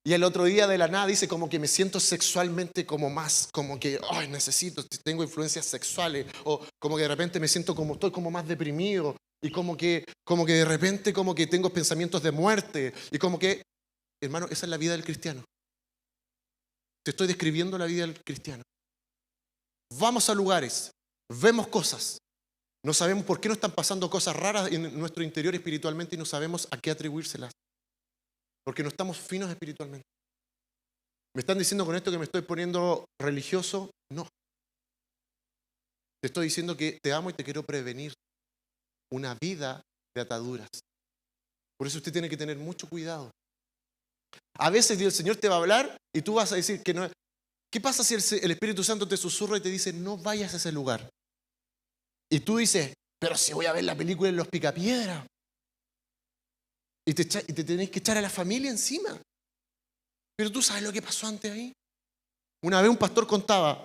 Y el otro día de la nada dice como que me siento sexualmente como más, como que tengo influencias sexuales. O como que de repente me siento como, estoy como más deprimido. Y como que de repente como que tengo pensamientos de muerte. Y como que, hermano, esa es la vida del cristiano. Te estoy describiendo la vida del cristiano. Vamos a lugares, vemos cosas. No sabemos por qué nos están pasando cosas raras en nuestro interior espiritualmente y no sabemos a qué atribuírselas. Porque no estamos finos espiritualmente. ¿Me están diciendo con esto que me estoy poniendo religioso? No. Te estoy diciendo que te amo y te quiero prevenir una vida de ataduras. Por eso usted tiene que tener mucho cuidado. A veces el Señor te va a hablar y tú vas a decir que no. ¿Qué pasa si el Espíritu Santo te susurra y te dice no vayas a ese lugar? Y tú dices, Pero si voy a ver la película en Los Picapiedra y te tenés que echar a la familia encima. Pero tú sabes lo que pasó antes ahí. Una vez un pastor contaba,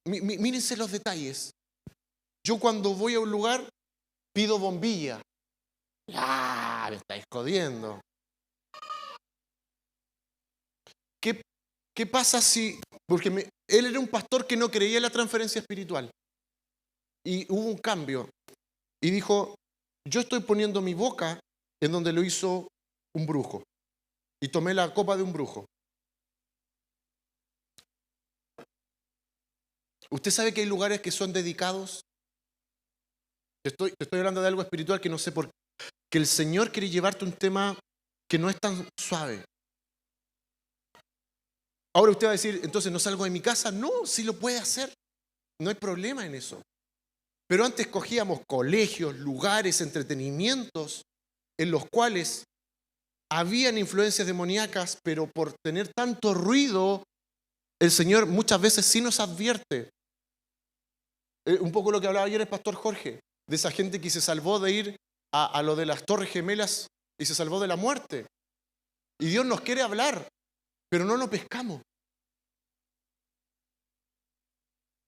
mírense los detalles. Yo cuando voy a un lugar pido bombilla. ¡Ah! Me estáis jodiendo. ¿Qué pasa si...? Porque él era un pastor que no creía en la transferencia espiritual. Y hubo un cambio. Y dijo, yo estoy poniendo mi boca en donde lo hizo un brujo. Y tomé la copa de un brujo. ¿Usted sabe que hay lugares que son dedicados? Te estoy hablando de algo espiritual que no sé por qué. Que el Señor quiere llevarte un tema que no es tan suave. Ahora usted va a decir, entonces no salgo de mi casa. No, sí lo puede hacer. No hay problema en eso. Pero antes cogíamos colegios, lugares, entretenimientos en los cuales habían influencias demoníacas, pero por tener tanto ruido, el Señor muchas veces sí nos advierte. Un poco lo que hablaba ayer el pastor Jorge, de esa gente que se salvó de ir a lo de las Torres Gemelas y se salvó de la muerte. Y Dios nos quiere hablar, pero no lo pescamos.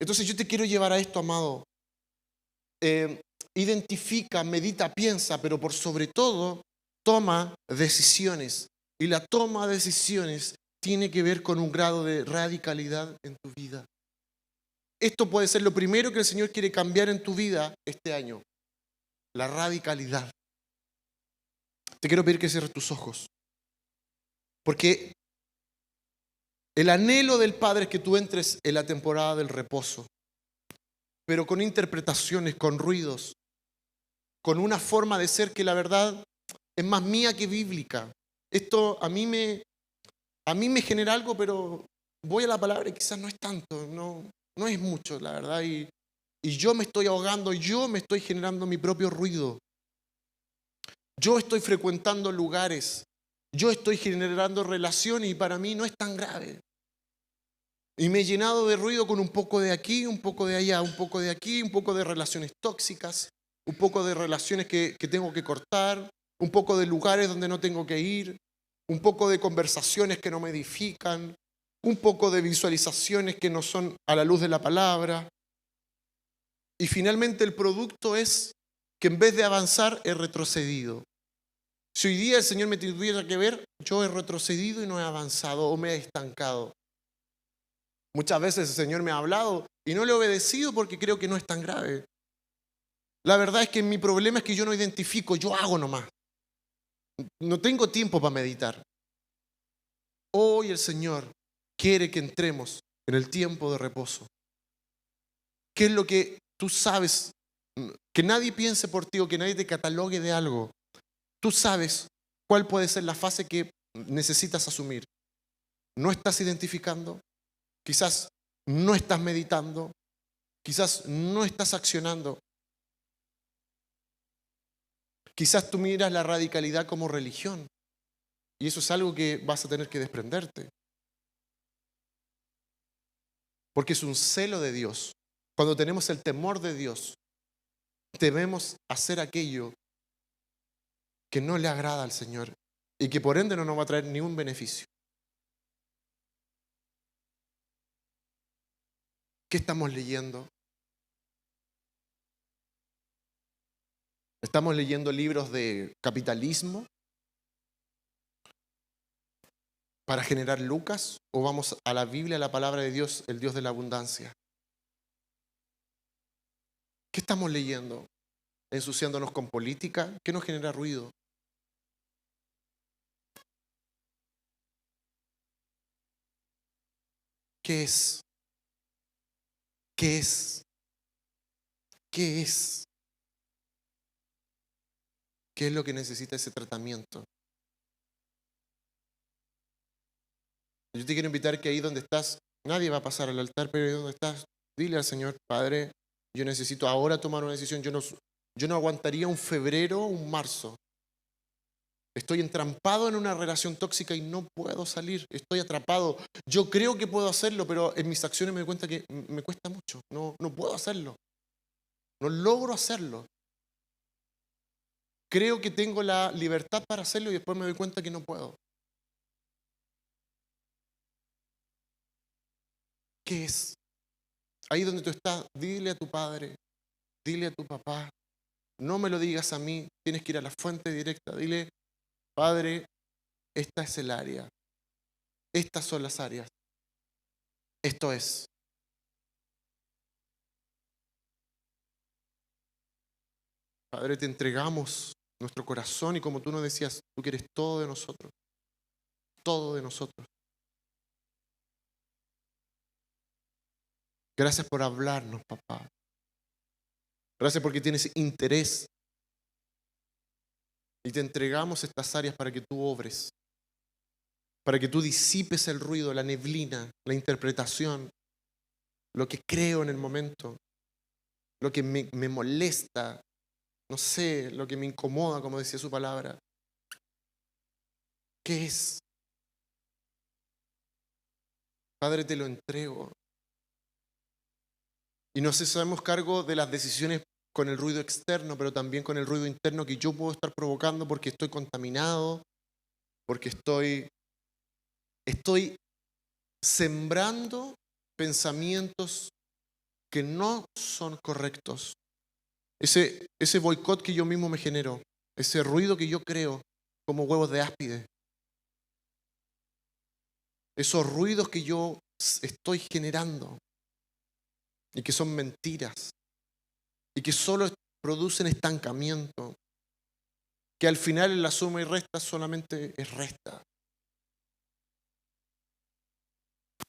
Entonces yo te quiero llevar a esto, amado. Identifica, medita, piensa, pero por sobre todo, toma decisiones. Y la toma de decisiones tiene que ver con un grado de radicalidad en tu vida. Esto puede ser lo primero que el Señor quiere cambiar en tu vida este año. La radicalidad. Te quiero pedir que cierres tus ojos. Porque el anhelo del Padre es que tú entres en la temporada del reposo, pero con interpretaciones, con ruidos, con una forma de ser que la verdad es más mía que bíblica. Esto a mí me genera algo, pero voy a la palabra y quizás no es tanto, no es mucho, la verdad. Y yo me estoy ahogando, yo me estoy generando mi propio ruido. Yo estoy frecuentando lugares, yo estoy generando relaciones y para mí no es tan grave. Y me he llenado de ruido con un poco de aquí, un poco de allá, un poco de aquí, un poco de relaciones tóxicas, un poco de relaciones que tengo que cortar, un poco de lugares donde no tengo que ir, un poco de conversaciones que no me edifican, un poco de visualizaciones que no son a la luz de la palabra. Y finalmente el producto es que en vez de avanzar he retrocedido. Si hoy día el Señor me tuviera que ver, yo he retrocedido y no he avanzado o me he estancado. Muchas veces el Señor me ha hablado y no le he obedecido porque creo que no es tan grave. La verdad es que mi problema es que yo no identifico, yo hago nomás. No tengo tiempo para meditar. Hoy el Señor quiere que entremos en el tiempo de reposo. ¿Qué es lo que tú sabes? Que nadie piense por ti o que nadie te catalogue de algo. Tú sabes cuál puede ser la fase que necesitas asumir. ¿No estás identificando? Quizás no estás meditando, quizás no estás accionando. Quizás tú miras la radicalidad como religión y eso es algo que vas a tener que desprenderte. Porque es un celo de Dios. Cuando tenemos el temor de Dios, debemos hacer aquello que no le agrada al Señor y que por ende no nos va a traer ningún beneficio. ¿Qué estamos leyendo? ¿Estamos leyendo libros de capitalismo para generar lucas? ¿O vamos a la Biblia, a la palabra de Dios, el Dios de la abundancia? ¿Qué estamos leyendo? ¿Ensuciándonos con política? ¿Qué nos genera ruido? ¿Qué es? ¿Qué es? ¿Qué es? ¿Qué es lo que necesita ese tratamiento? Yo te quiero invitar que ahí donde estás, nadie va a pasar al altar, pero ahí donde estás, dile al Señor, Padre, yo necesito ahora tomar una decisión. Yo no aguantaría un febrero o un marzo. Estoy entrampado en una relación tóxica y no puedo salir. Estoy atrapado. Yo creo que puedo hacerlo, pero en mis acciones me doy cuenta que me cuesta mucho. No puedo hacerlo. No logro hacerlo. Creo que tengo la libertad para hacerlo y después me doy cuenta que no puedo. ¿Qué es? Ahí donde tú estás, dile a tu padre, dile a tu papá, no me lo digas a mí, tienes que ir a la fuente directa. Dile, Padre, esta es el área, estas son las áreas. Esto es. Padre, te entregamos nuestro corazón y como tú nos decías, tú quieres todo de nosotros. Todo de nosotros. Gracias por hablarnos, papá. Gracias porque tienes interés. Y te entregamos estas áreas para que tú obres. Para que tú disipes el ruido, la neblina, la interpretación, lo que creo en el momento, lo que me molesta, no sé, lo que me incomoda, como decía su palabra. ¿Qué es? Padre, te lo entrego. Y nos hacemos cargo de las decisiones con el ruido externo, pero también con el ruido interno que yo puedo estar provocando porque estoy contaminado, porque estoy sembrando pensamientos que no son correctos. Ese boicot que yo mismo me genero, ese ruido que yo creo como huevos de áspide, esos ruidos que yo estoy generando y que son mentiras y que solo producen estancamiento, que al final en la suma y resta solamente es resta.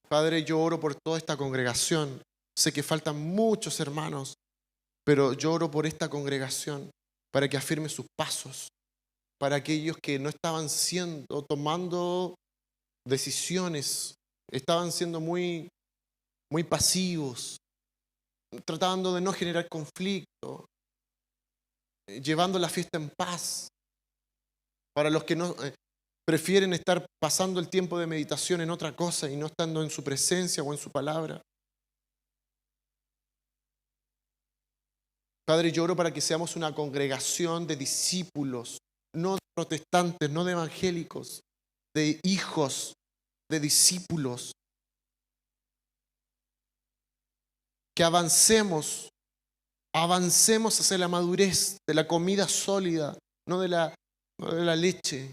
Padre, yo oro por toda esta congregación. Sé que faltan muchos hermanos, pero yo oro por esta congregación para que afirme sus pasos, para aquellos que no estaban tomando decisiones, estaban siendo muy pasivos, tratando de no generar conflicto, llevando la fiesta en paz. Para los que no prefieren estar pasando el tiempo de meditación en otra cosa y no estando en su presencia o en su palabra. Padre, yo oro para que seamos una congregación de discípulos, no de protestantes, no de evangélicos, de hijos, de discípulos. Que avancemos hacia la madurez de la comida sólida, no de la leche.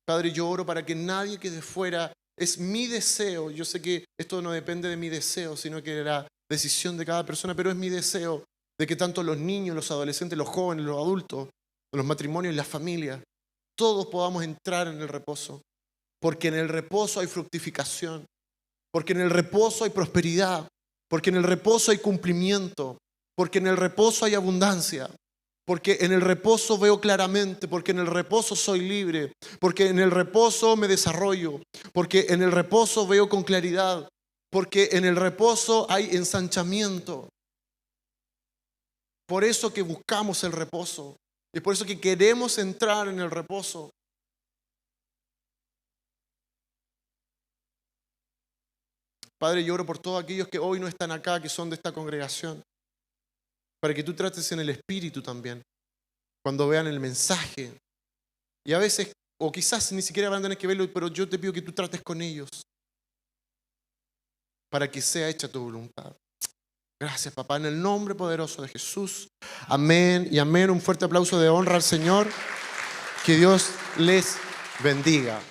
Padre, yo oro para que nadie quede fuera. Es mi deseo. Yo sé que esto no depende de mi deseo, sino que de la decisión de cada persona, pero es mi deseo de que tanto los niños, los adolescentes, los jóvenes, los adultos, los matrimonios y las familias, todos podamos entrar en el reposo. Porque en el reposo hay fructificación. Porque en el reposo hay prosperidad. Porque en el reposo hay cumplimiento. Porque en el reposo hay abundancia. Porque en el reposo veo claramente, porque en el reposo soy libre, porque en el reposo me desarrollo, porque en el reposo veo con claridad, porque en el reposo hay ensanchamiento. Por eso que buscamos el reposo, y es por eso que queremos entrar en el reposo. Padre, yo oro por todos aquellos que hoy no están acá, que son de esta congregación, para que tú trates en el espíritu también, cuando vean el mensaje. Y a veces, o quizás ni siquiera van a tener que verlo, pero yo te pido que tú trates con ellos, para que sea hecha tu voluntad. Gracias, papá, en el nombre poderoso de Jesús. Amén y amén. Un fuerte aplauso de honra al Señor. Que Dios les bendiga.